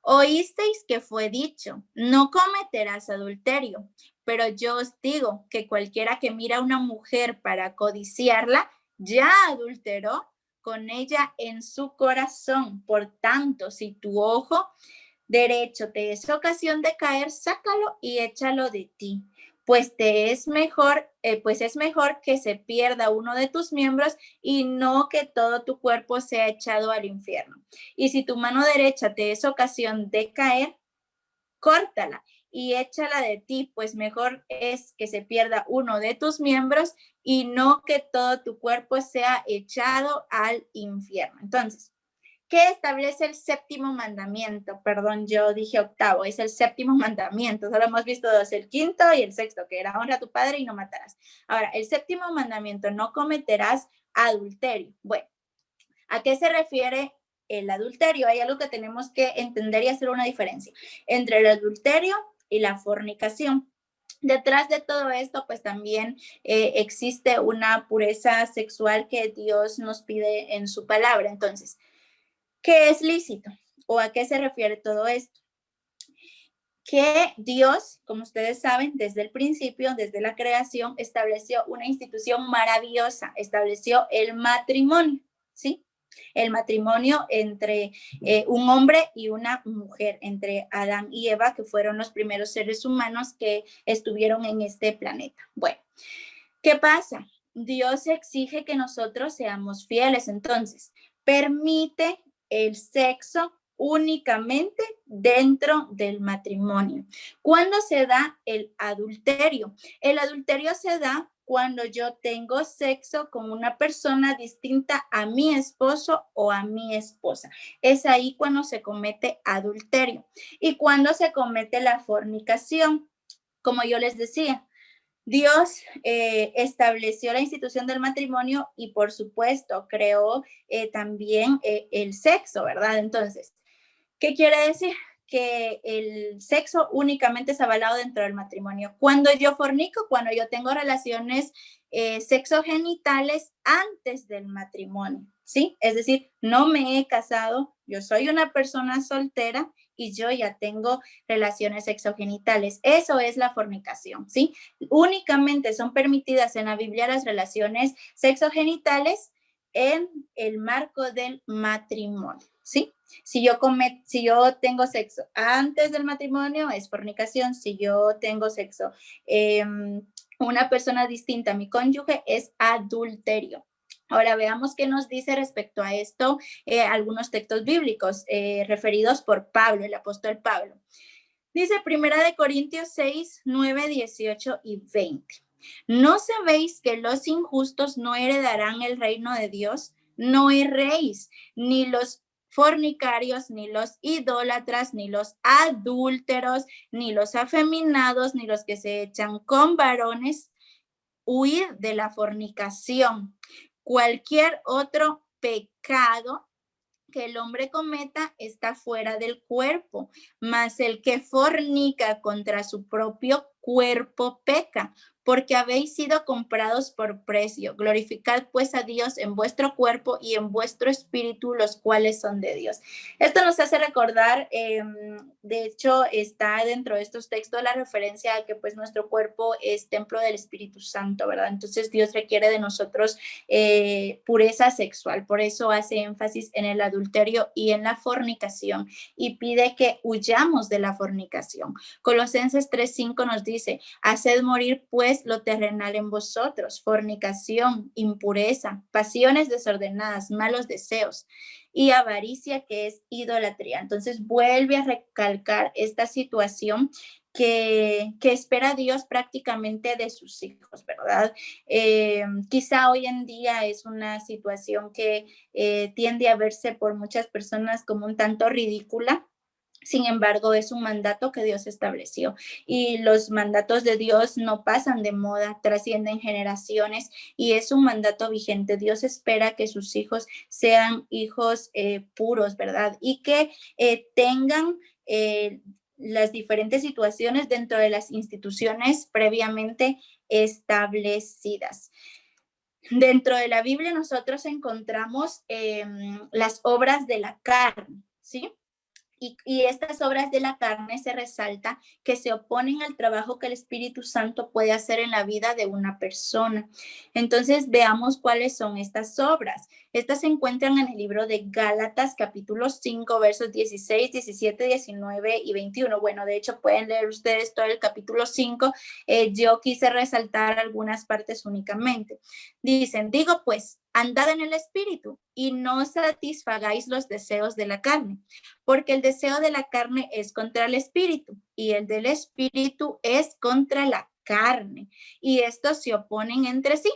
Oísteis que fue dicho, no cometerás adulterio, pero yo os digo que cualquiera que mira a una mujer para codiciarla, ya adulteró con ella en su corazón. Por tanto, si tu ojo derecho te es ocasión de caer, sácalo y échalo de ti. Pues es mejor que se pierda uno de tus miembros y no que todo tu cuerpo sea echado al infierno. Y si tu mano derecha te es ocasión de caer, córtala y échala de ti, pues mejor es que se pierda uno de tus miembros y no que todo tu cuerpo sea echado al infierno. Entonces, ¿qué establece el séptimo mandamiento? Perdón, yo dije octavo, es el séptimo mandamiento. Solo hemos visto 2, el quinto y el sexto, que era honra a tu padre y no matarás. Ahora, el séptimo mandamiento, no cometerás adulterio. Bueno, ¿a qué se refiere el adulterio? Hay algo que tenemos que entender y hacer una diferencia entre el adulterio y la fornicación. Detrás de todo esto, pues también existe una pureza sexual que Dios nos pide en su palabra. Entonces, ¿qué es lícito? ¿O a qué se refiere todo esto? Que Dios, como ustedes saben, desde el principio, desde la creación, estableció una institución maravillosa, estableció el matrimonio, ¿sí? El matrimonio entre un hombre y una mujer, entre Adán y Eva, que fueron los primeros seres humanos que estuvieron en este planeta. Bueno, ¿qué pasa? Dios exige que nosotros seamos fieles, entonces permite el sexo únicamente dentro del matrimonio. ¿Cuándo se da el adulterio? El adulterio se da cuando yo tengo sexo con una persona distinta a mi esposo o a mi esposa. Es ahí cuando se comete adulterio. Y cuando se comete la fornicación, como yo les decía, Dios estableció la institución del matrimonio y por supuesto creó también el sexo, ¿verdad? Entonces, ¿qué quiere decir? Que el sexo únicamente es avalado dentro del matrimonio. Cuando yo fornico, cuando yo tengo relaciones sexogenitales antes del matrimonio, ¿sí? Es decir, no me he casado, yo soy una persona soltera y yo ya tengo relaciones sexogenitales. Eso es la fornicación, ¿sí? Únicamente son permitidas en la Biblia las relaciones sexogenitales en el marco del matrimonio, ¿sí? Si yo tengo sexo antes del matrimonio, es fornicación. Si yo tengo sexo una persona distinta a mi cónyuge, es adulterio. Ahora veamos qué nos dice respecto a esto algunos textos bíblicos referidos por Pablo, el apóstol Pablo. Dice 1 Corintios 6, 9, 18 y 20. ¿No sabéis que los injustos no heredarán el reino de Dios? No erréis, ni los fornicarios, ni los idólatras, ni los adúlteros, ni los afeminados, ni los que se echan con varones. Huid de la fornicación. Cualquier otro pecado que el hombre cometa está fuera del cuerpo, mas el que fornica contra su propio cuerpo peca, porque habéis sido comprados por precio. Glorificad pues a Dios en vuestro cuerpo y en vuestro espíritu, los cuales son de Dios. Esto nos hace recordar, de hecho, está dentro de estos textos la referencia a que pues nuestro cuerpo es templo del Espíritu Santo, ¿verdad? Entonces Dios requiere de nosotros pureza sexual, por eso hace énfasis en el adulterio y en la fornicación y pide que huyamos de la fornicación. Colosenses 3:5 nos dice, haced morir pues lo terrenal en vosotros, fornicación, impureza, pasiones desordenadas, malos deseos y avaricia, que es idolatría. Entonces vuelve a recalcar esta situación que espera Dios prácticamente de sus hijos, ¿verdad? Quizá hoy en día es una situación que tiende a verse por muchas personas como un tanto ridícula. Sin embargo, es un mandato que Dios estableció y los mandatos de Dios no pasan de moda, trascienden generaciones y es un mandato vigente. Dios espera que sus hijos sean hijos puros, ¿verdad? Y que tengan las diferentes situaciones dentro de las instituciones previamente establecidas. Dentro de la Biblia nosotros encontramos las obras de la carne, ¿sí? Y estas obras de la carne se resalta que se oponen al trabajo que el Espíritu Santo puede hacer en la vida de una persona. Entonces veamos cuáles son estas obras. Estas se encuentran en el libro de Gálatas, capítulo 5, versos 16, 17, 19 y 21. Bueno, de hecho pueden leer ustedes todo el capítulo 5. Yo quise resaltar algunas partes únicamente. Dicen, digo pues, andad en el Espíritu y no satisfagáis los deseos de la carne, porque el deseo de la carne es contra el espíritu y el del espíritu es contra la carne. Y estos se oponen entre sí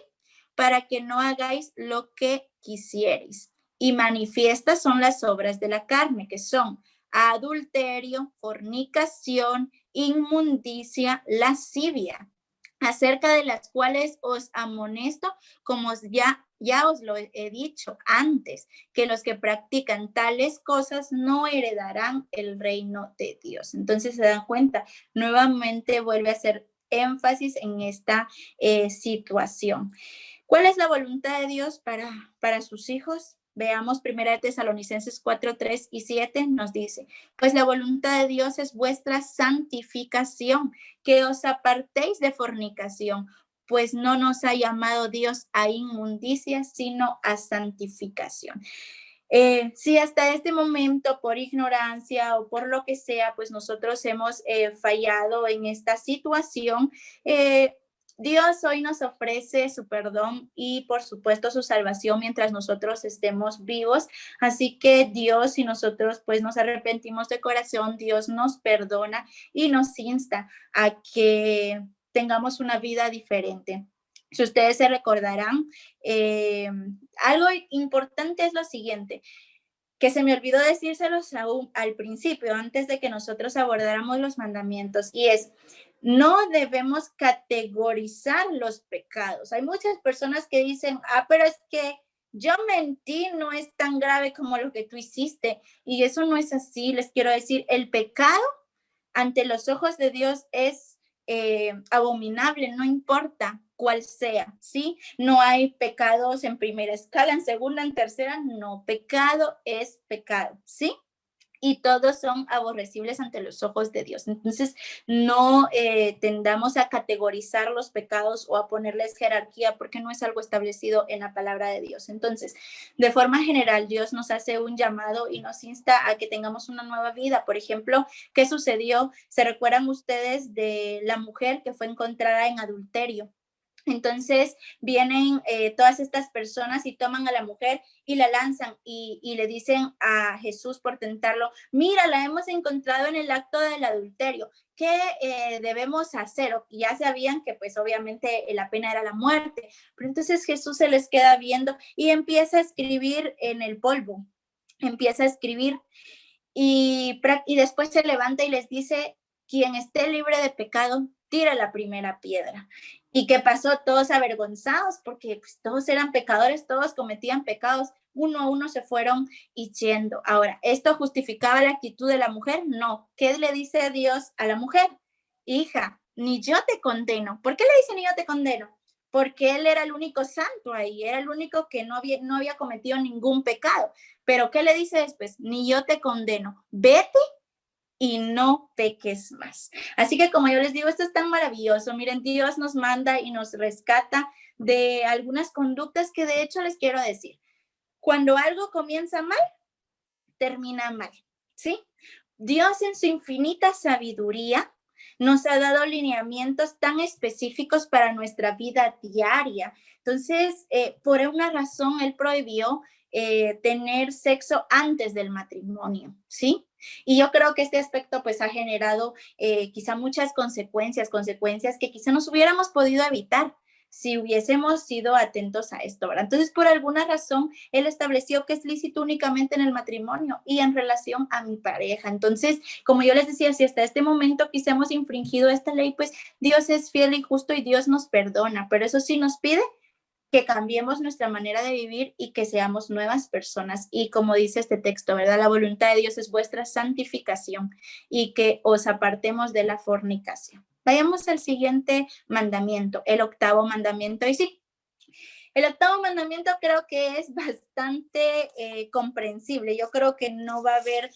para que no hagáis lo que quisierais. Y manifiestas son las obras de la carne, que son adulterio, fornicación, inmundicia, lascivia, acerca de las cuales os amonesto, como ya os lo he dicho antes, que los que practican tales cosas no heredarán el reino de Dios. Entonces se dan cuenta, nuevamente vuelve a ser énfasis en esta situación. ¿Cuál es la voluntad de Dios para sus hijos? Veamos 1 Tesalonicenses 4, 3 y 7 nos dice, pues la voluntad de Dios es vuestra santificación, que os apartéis de fornicación, pues no nos ha llamado Dios a inmundicia, sino a santificación. Si hasta este momento por ignorancia o por lo que sea, pues nosotros hemos fallado en esta situación, Dios hoy nos ofrece su perdón y por supuesto su salvación mientras nosotros estemos vivos. Así que Dios, si nosotros pues nos arrepentimos de corazón, Dios nos perdona y nos insta a que tengamos una vida diferente. Si ustedes se recordarán, algo importante es lo siguiente, que se me olvidó decírselos aún al principio, antes de que nosotros abordáramos los mandamientos, y es, no debemos categorizar los pecados. Hay muchas personas que dicen, pero es que yo mentí, no es tan grave como lo que tú hiciste, y eso no es así. Les quiero decir, el pecado ante los ojos de Dios es abominable, no importa cuál sea, ¿sí? No hay pecados en primera escala, en segunda, en tercera, no, pecado es pecado, ¿sí? Y todos son aborrecibles ante los ojos de Dios. Entonces, no tendamos a categorizar los pecados o a ponerles jerarquía porque no es algo establecido en la palabra de Dios. Entonces, de forma general, Dios nos hace un llamado y nos insta a que tengamos una nueva vida. Por ejemplo, ¿qué sucedió? ¿Se recuerdan ustedes de la mujer que fue encontrada en adulterio? Entonces vienen todas estas personas y toman a la mujer y la lanzan y le dicen a Jesús por tentarlo, mira, la hemos encontrado en el acto del adulterio, ¿qué debemos hacer? Y ya sabían que pues obviamente la pena era la muerte, pero entonces Jesús se les queda viendo y empieza a escribir en el polvo, empieza a escribir y después se levanta y les dice, quien esté libre de pecado, tira la primera piedra. ¿Y qué pasó? Todos avergonzados porque pues, todos eran pecadores, todos cometían pecados, uno a uno se fueron yendo. Ahora, ¿esto justificaba la actitud de la mujer? No. ¿Qué le dice Dios a la mujer? Hija, ni yo te condeno. ¿Por qué le dice ni yo te condeno? Porque él era el único santo ahí, era el único que no había cometido ningún pecado. Pero ¿qué le dice después? Ni yo te condeno. Vete y no peques más. Así que como yo les digo, esto es tan maravilloso. Miren, Dios nos manda y nos rescata de algunas conductas que de hecho les quiero decir. Cuando algo comienza mal, termina mal, ¿sí? Dios en su infinita sabiduría nos ha dado lineamientos tan específicos para nuestra vida diaria. Entonces, por una razón, Él prohibió tener sexo antes del matrimonio, ¿sí? Y yo creo que este aspecto pues ha generado quizá muchas consecuencias que quizá nos hubiéramos podido evitar si hubiésemos sido atentos a esto, ¿verdad? Entonces, por alguna razón, él estableció que es lícito únicamente en el matrimonio y en relación a mi pareja. Entonces, como yo les decía, si hasta este momento quizá hemos infringido esta ley, pues Dios es fiel y justo y Dios nos perdona, pero eso sí nos pide que cambiemos nuestra manera de vivir y que seamos nuevas personas. Y como dice este texto, ¿verdad? La voluntad de Dios es vuestra santificación y que os apartemos de la fornicación. Vayamos al siguiente mandamiento, el octavo mandamiento. Y sí, el octavo mandamiento creo que es bastante comprensible. Yo creo que no va a haber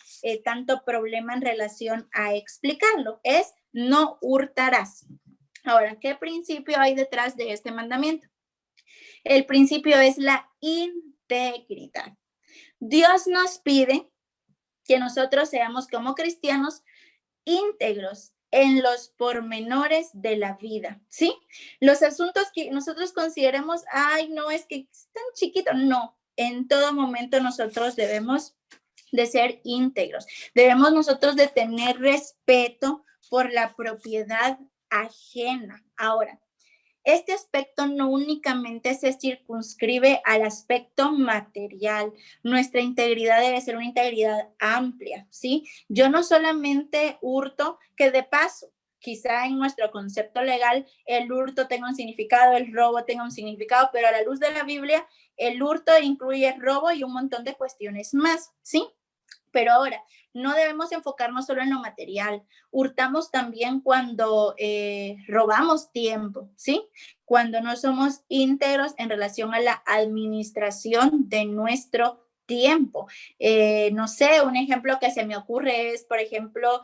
tanto problema en relación a explicarlo. Es no hurtarás. Ahora, ¿qué principio hay detrás de este mandamiento? El principio es la integridad. Dios nos pide que nosotros seamos como cristianos íntegros en los pormenores de la vida, ¿sí? Los asuntos que nosotros consideremos, ay, no, es que es tan chiquito, no, en todo momento nosotros debemos de ser íntegros, debemos nosotros de tener respeto por la propiedad ajena. Ahora, este aspecto no únicamente se circunscribe al aspecto material. Nuestra integridad debe ser una integridad amplia, ¿sí? Yo no solamente hurto, que de paso, quizá en nuestro concepto legal, el hurto tenga un significado, el robo tenga un significado, pero a la luz de la Biblia, el hurto incluye robo y un montón de cuestiones más, ¿sí? Pero ahora, no debemos enfocarnos solo en lo material. Hurtamos también cuando robamos tiempo, ¿sí? Cuando no somos íntegros en relación a la administración de nuestro tiempo. No sé, un ejemplo que se me ocurre es, por ejemplo,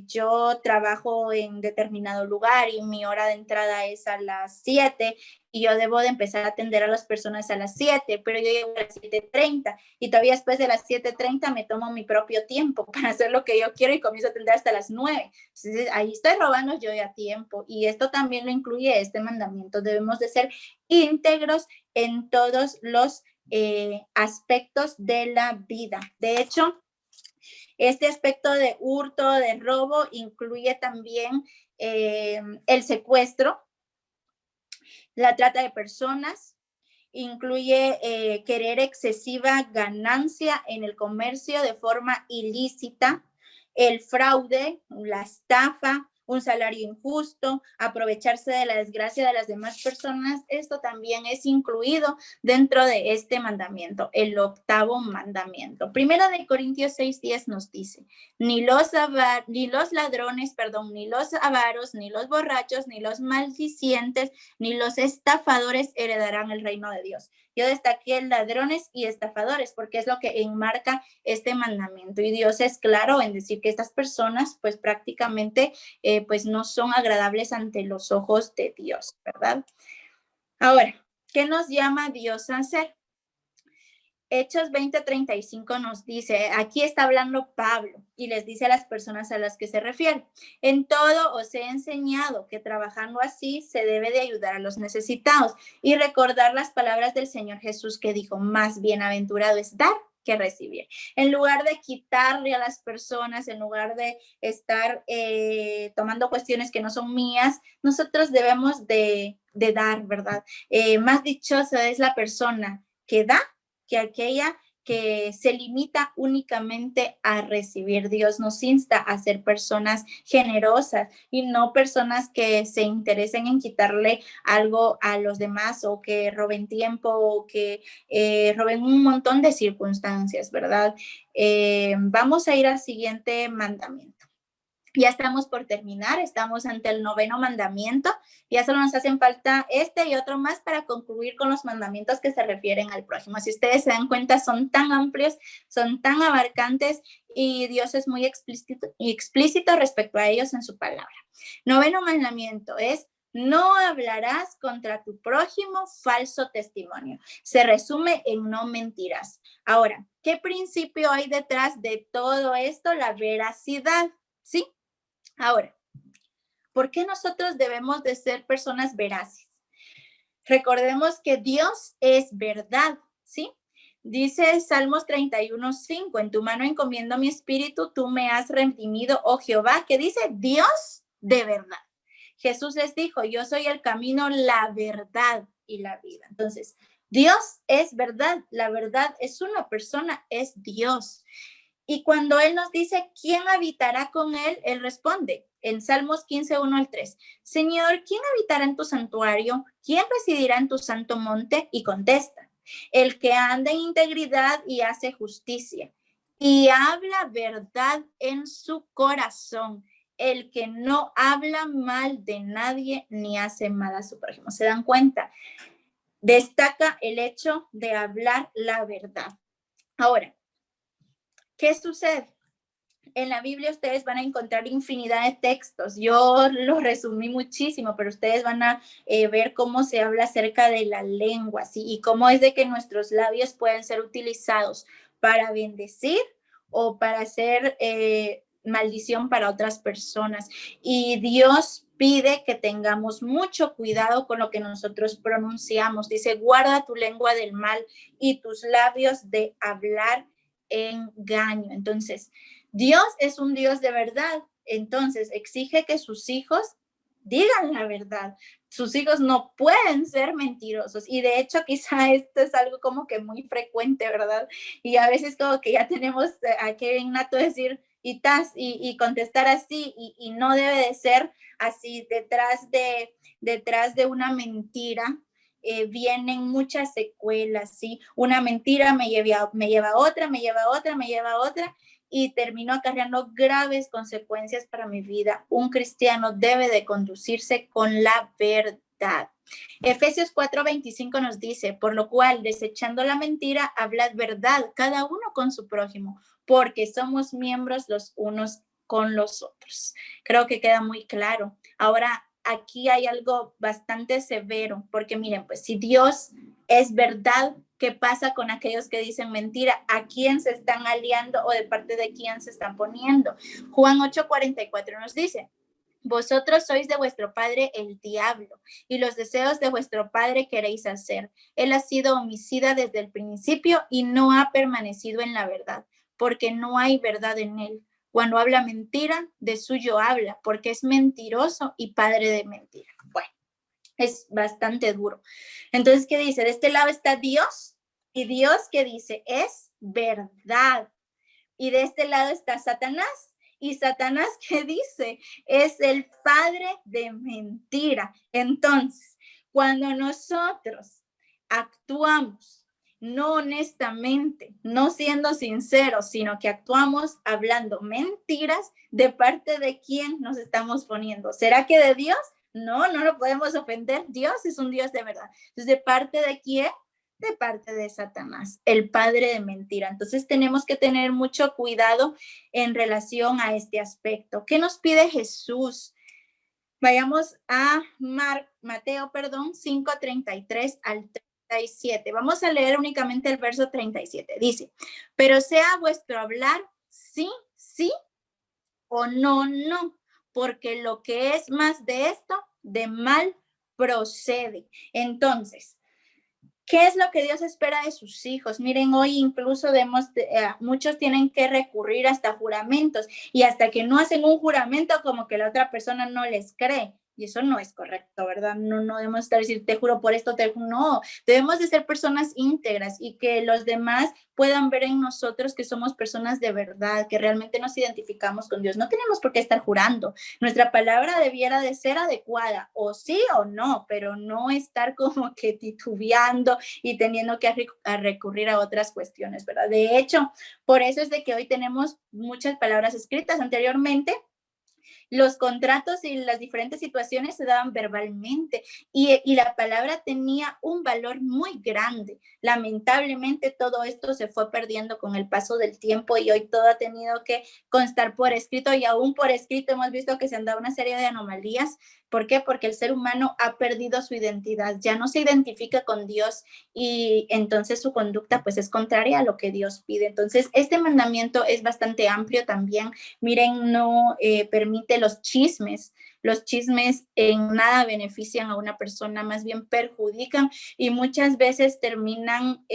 yo trabajo en determinado lugar y mi hora de entrada es a las 7 y yo debo de empezar a atender a las personas a las 7, pero yo llego a las 7:30 y todavía después de las 7:30 me tomo mi propio tiempo para hacer lo que yo quiero y comienzo a atender hasta las 9. Entonces, ahí estoy robando yo ya tiempo y esto también lo incluye este mandamiento. Debemos de ser íntegros en todos los aspectos de la vida. De hecho, este aspecto de hurto, de robo, incluye también el secuestro, la trata de personas, incluye querer excesiva ganancia en el comercio de forma ilícita, el fraude, la estafa, un salario injusto, aprovecharse de la desgracia de las demás personas. Esto también es incluido dentro de este mandamiento, el octavo mandamiento. Primera de Corintios 6:10 nos dice, ni los ladrones, perdón, ni los avaros, ni los borrachos, ni los maldicientes, ni los estafadores heredarán el reino de Dios. Yo destaqué ladrones y estafadores porque es lo que enmarca este mandamiento y Dios es claro en decir que estas personas pues prácticamente pues no son agradables ante los ojos de Dios, ¿verdad? Ahora, ¿qué nos llama Dios a hacer? Hechos 20:35 nos dice, aquí está hablando Pablo y les dice a las personas a las que se refiere, en todo os he enseñado que trabajando así se debe de ayudar a los necesitados y recordar las palabras del Señor Jesús que dijo, más bienaventurado es dar que recibir. En lugar de quitarle a las personas, en lugar de estar tomando cuestiones que no son mías, nosotros debemos de dar, ¿verdad? Más dichosa es la persona que da que aquella que se limita únicamente a recibir. Dios nos insta a ser personas generosas y no personas que se interesen en quitarle algo a los demás o que roben tiempo o que roben un montón de circunstancias, ¿verdad? Vamos a ir al siguiente mandamiento. Ya estamos por terminar, estamos ante el noveno mandamiento, ya solo nos hacen falta este y otro más para concluir con los mandamientos que se refieren al prójimo. Si ustedes se dan cuenta, son tan amplios, son tan abarcantes y Dios es muy explícito respecto a ellos en su palabra. Noveno mandamiento es no hablarás contra tu prójimo falso testimonio. Se resume en no mentirás. Ahora, ¿qué principio hay detrás de todo esto? La veracidad, ¿sí? Ahora, ¿por qué nosotros debemos de ser personas veraces? Recordemos que Dios es verdad, ¿sí? Dice Salmos 31:5, en tu mano encomiendo mi espíritu, tú me has redimido, oh Jehová, que dice Dios de verdad. Jesús les dijo, yo soy el camino, la verdad y la vida. Entonces, Dios es verdad, la verdad es una persona, es Dios. Y cuando Él nos dice, ¿quién habitará con Él? Él responde en Salmos 15:1-3, Señor, ¿quién habitará en tu santuario? ¿Quién residirá en tu santo monte? Y contesta, el que anda en integridad y hace justicia y habla verdad en su corazón, el que no habla mal de nadie ni hace mal a su prójimo. ¿Se dan cuenta? Destaca el hecho de hablar la verdad. Ahora, ¿qué sucede? En la Biblia ustedes van a encontrar infinidad de textos. Yo los resumí muchísimo, pero ustedes van a ver cómo se habla acerca de la lengua, ¿sí? Y cómo es de que nuestros labios pueden ser utilizados para bendecir o para hacer maldición para otras personas. Y Dios pide que tengamos mucho cuidado con lo que nosotros pronunciamos. Dice, guarda tu lengua del mal y tus labios de hablar engaño. Entonces, Dios es un Dios de verdad, entonces exige que sus hijos digan la verdad. Sus hijos no pueden ser mentirosos y de hecho quizá esto es algo como que muy frecuente, ¿verdad? Y a veces como que ya tenemos aquel innato decir y contestar así y no debe de ser así detrás de una mentira. vienen muchas secuelas, ¿sí? Una mentira me lleva a otra, me lleva a otra, me lleva a otra, y terminó acarreando graves consecuencias para mi vida. Un cristiano debe de conducirse con la verdad. Efesios 4:25 nos dice, por lo cual, desechando la mentira, hablad verdad, cada uno con su prójimo, porque somos miembros los unos con los otros. Creo que queda muy claro. Ahora, aquí hay algo bastante severo, porque miren, pues si Dios es verdad, ¿qué pasa con aquellos que dicen mentira? ¿A quién se están aliando o de parte de quién se están poniendo? Juan 8:44 nos dice, vosotros sois de vuestro padre el diablo, y los deseos de vuestro padre queréis hacer. Él ha sido homicida desde el principio y no ha permanecido en la verdad, porque no hay verdad en él. Cuando habla mentira, de suyo habla, porque es mentiroso y padre de mentira. Bueno, es bastante duro. Entonces, ¿qué dice? De este lado está Dios, y Dios, ¿qué dice? Es verdad. Y de este lado está Satanás. Y Satanás, ¿qué dice? Es el padre de mentira. Entonces, cuando nosotros actuamos no honestamente, no siendo sinceros, sino que actuamos hablando mentiras, ¿de parte de quién nos estamos poniendo? ¿Será que de Dios? No, no lo podemos ofender. Dios es un Dios de verdad. Entonces, ¿de parte de quién? De parte de Satanás, el padre de mentira. Entonces tenemos que tener mucho cuidado en relación a este aspecto. ¿Qué nos pide Jesús? Vayamos a Mateo 5:33 al 37. Vamos a leer únicamente el verso 37. Dice, pero sea vuestro hablar sí, sí o no, no, porque lo que es más de esto, de mal procede. Entonces, ¿qué es lo que Dios espera de sus hijos? Miren, hoy incluso muchos tienen que recurrir hasta juramentos, y hasta que no hacen un juramento, como que la otra persona no les cree. Y eso no es correcto, ¿verdad? No debemos estar diciendo, te juro por esto, no. Debemos de ser personas íntegras y que los demás puedan ver en nosotros que somos personas de verdad, que realmente nos identificamos con Dios. No tenemos por qué estar jurando. Nuestra palabra debiera de ser adecuada, o sí o no, pero no estar como que titubeando y teniendo que recurrir a otras cuestiones, ¿verdad? De hecho, por eso es de que hoy tenemos muchas palabras escritas. Anteriormente, los contratos y las diferentes situaciones se daban verbalmente, y la palabra tenía un valor muy grande. Lamentablemente todo esto se fue perdiendo con el paso del tiempo, y hoy todo ha tenido que constar por escrito, y aún por escrito hemos visto que se han dado una serie de anomalías. ¿Por qué? Porque el ser humano ha perdido su identidad, ya no se identifica con Dios, y entonces su conducta pues es contraria a lo que Dios pide. Entonces este mandamiento es bastante amplio también. Miren, no permite los chismes. Los chismes en nada benefician a una persona, más bien perjudican, y muchas veces terminan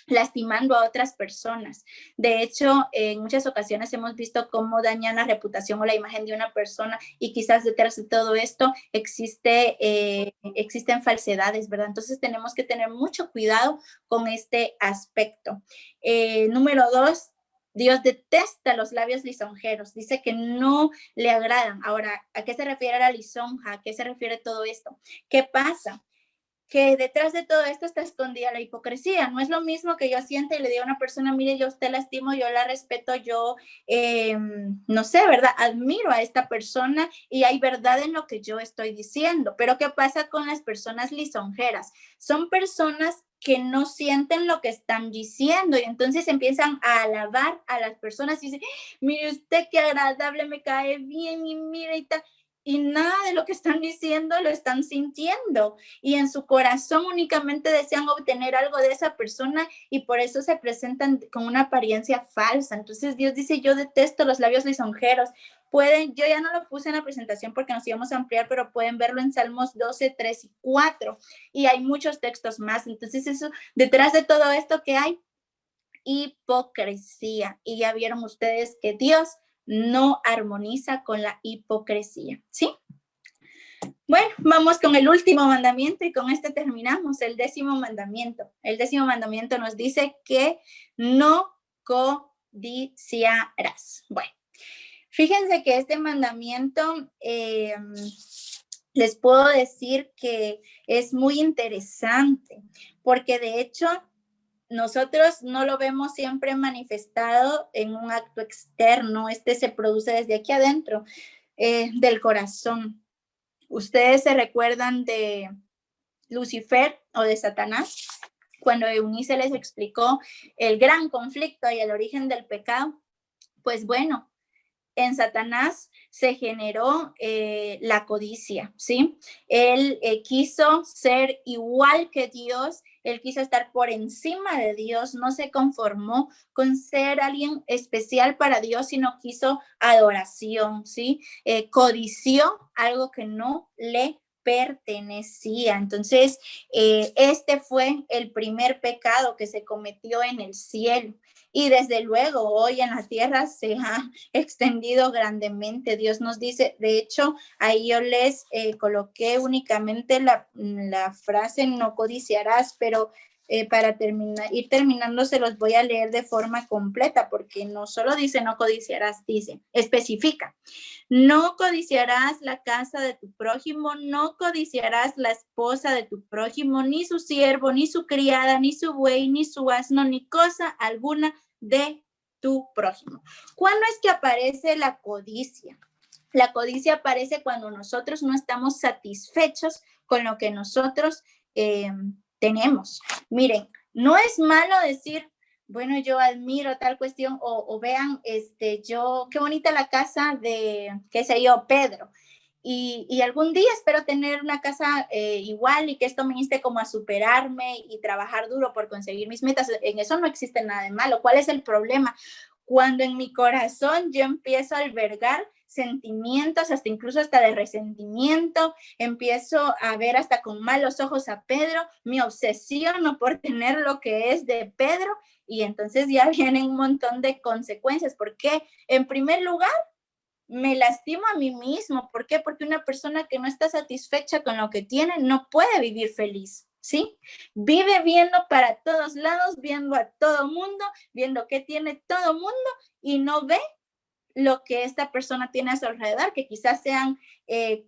lastimando a otras personas. De hecho, en muchas ocasiones hemos visto cómo dañan la reputación o la imagen de una persona, y quizás detrás de todo esto existen falsedades, ¿verdad? Entonces tenemos que tener mucho cuidado con este aspecto. Número 2, Dios detesta los labios lisonjeros, dice que no le agradan. Ahora, ¿a qué se refiere la lisonja? ¿A qué se refiere todo esto? ¿Qué pasa? Que detrás de todo esto está escondida la hipocresía. No es lo mismo que yo sienta y le diga a una persona, mire, yo a usted la estimo, yo la respeto, yo, no sé, ¿verdad? Admiro a esta persona y hay verdad en lo que yo estoy diciendo. Pero ¿qué pasa con las personas lisonjeras? Son personas que no sienten lo que están diciendo, y entonces empiezan a alabar a las personas y dicen, mire usted qué agradable, me cae bien, y mire y tal. Y nada de lo que están diciendo lo están sintiendo, y en su corazón únicamente desean obtener algo de esa persona, y por eso se presentan con una apariencia falsa. Entonces Dios dice, yo detesto los labios lisonjeros. Yo ya no lo puse en la presentación porque nos íbamos a ampliar, pero pueden verlo en Salmos 12, 3 y 4, y hay muchos textos más. Entonces eso, detrás de todo esto, ¿qué hay? Hipocresía. Y ya vieron ustedes que Dios no armoniza con la hipocresía, ¿sí? Bueno, vamos con el último mandamiento, y con este terminamos, el 10º mandamiento. El 10º mandamiento nos dice que no codiciarás. Bueno, fíjense que este mandamiento les puedo decir que es muy interesante, porque de hecho nosotros no lo vemos siempre manifestado en un acto externo, este se produce desde aquí adentro, del corazón. ¿Ustedes se recuerdan de Lucifer o de Satanás? Cuando Eunice les explicó el gran conflicto y el origen del pecado, pues bueno, en Satanás se generó la codicia, ¿sí? Él quiso ser igual que Dios, él quiso estar por encima de Dios, no se conformó con ser alguien especial para Dios, sino quiso adoración, ¿sí? Codició algo que no le pertenecía. Entonces, este fue el primer pecado que se cometió en el cielo. Y desde luego hoy en la tierra se ha extendido grandemente. Dios nos dice, de hecho, ahí yo les coloqué únicamente la frase no codiciarás, pero para ir terminando se los voy a leer de forma completa, porque no solo dice no codiciarás, dice, especifica. No codiciarás la casa de tu prójimo, no codiciarás la esposa de tu prójimo, ni su siervo, ni su criada, ni su buey, ni su asno, ni cosa alguna de tu prójimo. ¿Cuándo es que aparece la codicia? La codicia aparece cuando nosotros no estamos satisfechos con lo que nosotros tenemos. Miren, no es malo decir, bueno, yo admiro tal cuestión, o vean, yo, qué bonita la casa de, qué sé yo, Pedro. Y algún día espero tener una casa igual y que esto me inste como a superarme y trabajar duro por conseguir mis metas. En eso no existe nada de malo. ¿Cuál es el problema? Cuando en mi corazón yo empiezo a albergar sentimientos, hasta incluso hasta de resentimiento, empiezo a ver hasta con malos ojos a Pedro, me obsesiono por tener lo que es de Pedro y entonces ya vienen un montón de consecuencias. ¿Por qué? En primer lugar, me lastimo a mí mismo. ¿Por qué? Porque una persona que no está satisfecha con lo que tiene no puede vivir feliz, ¿sí? Vive viendo para todos lados, viendo a todo mundo, viendo qué tiene todo mundo y no ve lo que esta persona tiene a su alrededor, que quizás sean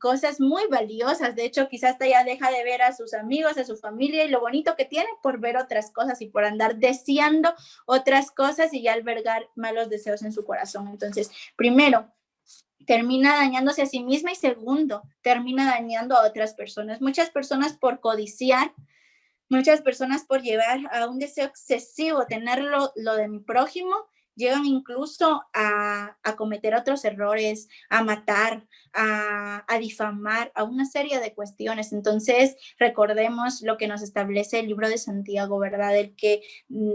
cosas muy valiosas. De hecho, quizás hasta ya deja de ver a sus amigos, a su familia y lo bonito que tiene por ver otras cosas y por andar deseando otras cosas y ya albergar malos deseos en su corazón. Entonces, primero, termina dañándose a sí misma y segundo, termina dañando a otras personas. Muchas personas por codiciar, muchas personas por llevar a un deseo excesivo, tenerlo lo de mi prójimo, llegan incluso a cometer otros errores, a matar, a difamar, a una serie de cuestiones. Entonces, recordemos lo que nos establece el libro de Santiago, ¿verdad? El que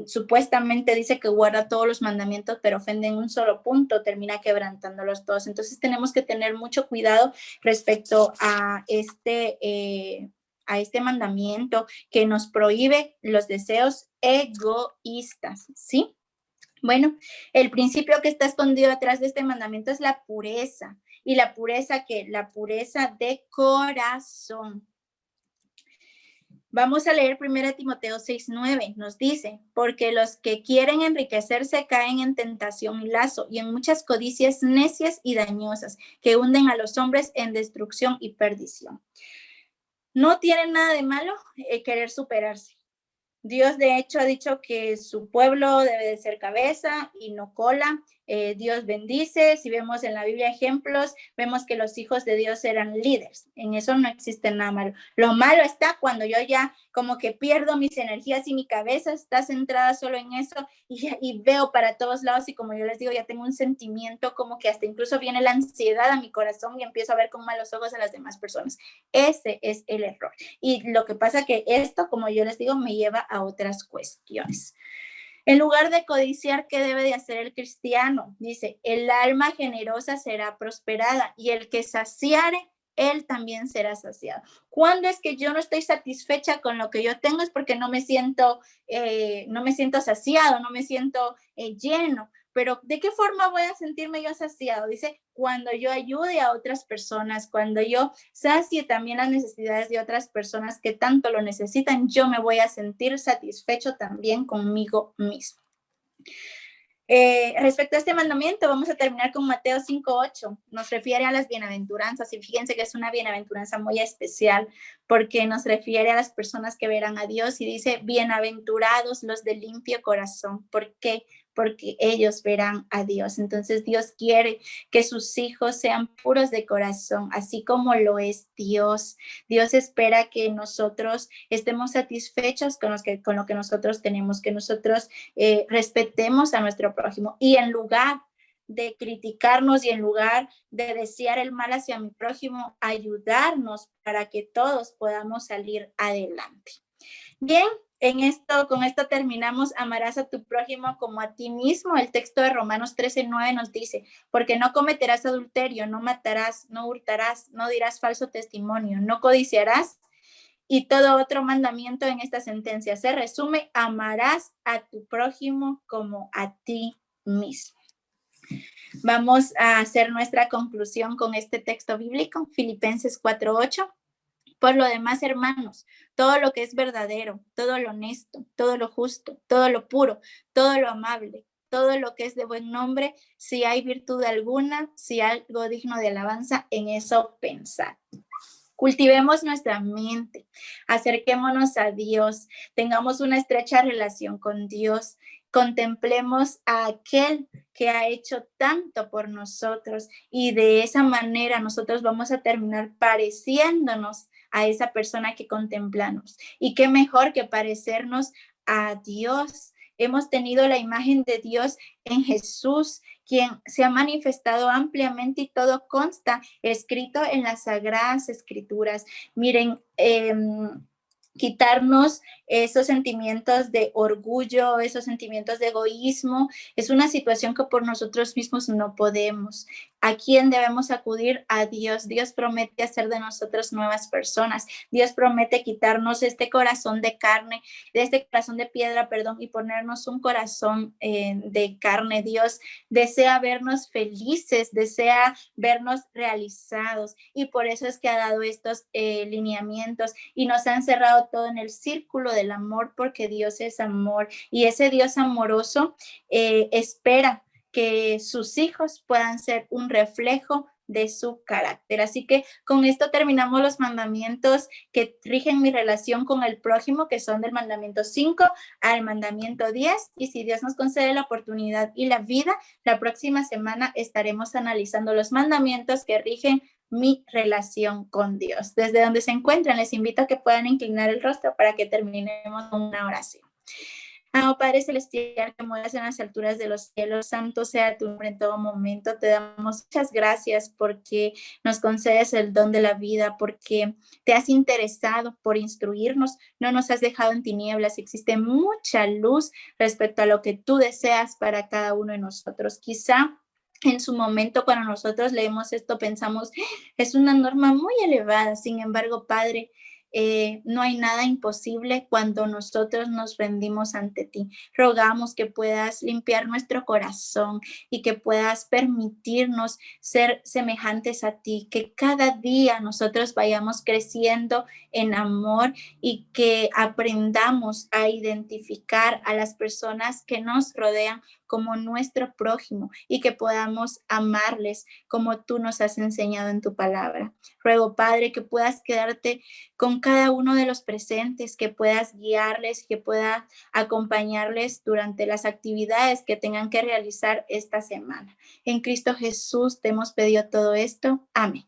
supuestamente dice que guarda todos los mandamientos, pero ofende en un solo punto, termina quebrantándolos todos. Entonces, tenemos que tener mucho cuidado respecto a este mandamiento que nos prohíbe los deseos egoístas, ¿sí? Bueno, el principio que está escondido atrás de este mandamiento es la pureza. ¿Y la pureza qué? La pureza de corazón. Vamos a leer 1 Timoteo 6:9. Nos dice, porque los que quieren enriquecerse caen en tentación y lazo y en muchas codicias necias y dañosas que hunden a los hombres en destrucción y perdición. No tiene nada de malo querer superarse. Dios, de hecho, ha dicho que su pueblo debe de ser cabeza y no cola. Dios bendice. Si vemos en la Biblia ejemplos, vemos que los hijos de Dios eran líderes. En eso no existe nada malo. Lo malo está cuando yo ya como que pierdo mis energías y mi cabeza está centrada solo en eso y veo para todos lados y como yo les digo, ya tengo un sentimiento como que hasta incluso viene la ansiedad a mi corazón y empiezo a ver con malos ojos a las demás personas. Ese es el error. Y lo que pasa que esto, como yo les digo, me lleva a otras cuestiones. En lugar de codiciar, ¿qué debe de hacer el cristiano? Dice, el alma generosa será prosperada y el que saciare, él también será saciado. ¿Cuándo es que yo no estoy satisfecha con lo que yo tengo? Es porque no me siento saciado, no me siento lleno. Pero ¿de qué forma voy a sentirme yo saciado? Dice, cuando yo ayude a otras personas, cuando yo sacie también las necesidades de otras personas que tanto lo necesitan, yo me voy a sentir satisfecho también conmigo mismo. Respecto a este mandamiento, vamos a terminar con Mateo 5:8. Nos refiere a las bienaventuranzas y fíjense que es una bienaventuranza muy especial porque nos refiere a las personas que verán a Dios y dice, bienaventurados los de limpio corazón. ¿Por qué? Porque ellos verán a Dios. Entonces Dios quiere que sus hijos sean puros de corazón, así como lo es Dios. Dios espera que nosotros estemos satisfechos con lo que nosotros tenemos, que nosotros respetemos a nuestro prójimo y en lugar de criticarnos y en lugar de desear el mal hacia mi prójimo, ayudarnos para que todos podamos salir adelante. Bien, con esto terminamos. Amarás a tu prójimo como a ti mismo. El texto de Romanos 13:9 nos dice, porque no cometerás adulterio, no matarás, no hurtarás, no dirás falso testimonio, no codiciarás. Y todo otro mandamiento en esta sentencia se resume, amarás a tu prójimo como a ti mismo. Vamos a hacer nuestra conclusión con este texto bíblico, Filipenses 4:8. Por lo demás, hermanos, todo lo que es verdadero, todo lo honesto, todo lo justo, todo lo puro, todo lo amable, todo lo que es de buen nombre, si hay virtud alguna, si hay algo digno de alabanza, en eso pensad. Cultivemos nuestra mente, acerquémonos a Dios, tengamos una estrecha relación con Dios, contemplemos a aquel que ha hecho tanto por nosotros y de esa manera nosotros vamos a terminar pareciéndonos a esa persona que contemplamos. Y qué mejor que parecernos a Dios. Hemos tenido la imagen de Dios en Jesús, quien se ha manifestado ampliamente y todo consta escrito en las Sagradas Escrituras. Miren, quitarnos esos sentimientos de orgullo, esos sentimientos de egoísmo, es una situación que por nosotros mismos no podemos. ¿A quién debemos acudir? A Dios. Dios promete hacer de nosotros nuevas personas. Dios promete quitarnos este corazón de carne, de este corazón de piedra, perdón, y ponernos un corazón de carne. Dios desea vernos felices, desea vernos realizados y por eso es que ha dado estos lineamientos y nos ha encerrado todo en el círculo del amor porque Dios es amor y ese Dios amoroso espera que sus hijos puedan ser un reflejo de su carácter. Así que con esto terminamos los mandamientos que rigen mi relación con el prójimo, que son del mandamiento 5 al mandamiento 10. Y si Dios nos concede la oportunidad y la vida, la próxima semana estaremos analizando los mandamientos que rigen mi relación con Dios. Desde donde se encuentran, les invito a que puedan inclinar el rostro para que terminemos con una oración. Oh, Padre Celestial, que moras en las alturas de los cielos, santo sea tu nombre en todo momento. Te damos muchas gracias porque nos concedes el don de la vida, porque te has interesado por instruirnos, no nos has dejado en tinieblas. Existe mucha luz respecto a lo que tú deseas para cada uno de nosotros. Quizá en su momento, cuando nosotros leemos esto, pensamos, es una norma muy elevada. Sin embargo, Padre, no hay nada imposible cuando nosotros nos rendimos ante ti. Rogamos que puedas limpiar nuestro corazón y que puedas permitirnos ser semejantes a ti, que cada día nosotros vayamos creciendo en amor y que aprendamos a identificar a las personas que nos rodean como nuestro prójimo y que podamos amarles como tú nos has enseñado en tu palabra. Ruego, Padre, que puedas quedarte con cada uno de los presentes, que puedas guiarles, que puedas acompañarles durante las actividades que tengan que realizar esta semana. En Cristo Jesús te hemos pedido todo esto. Amén.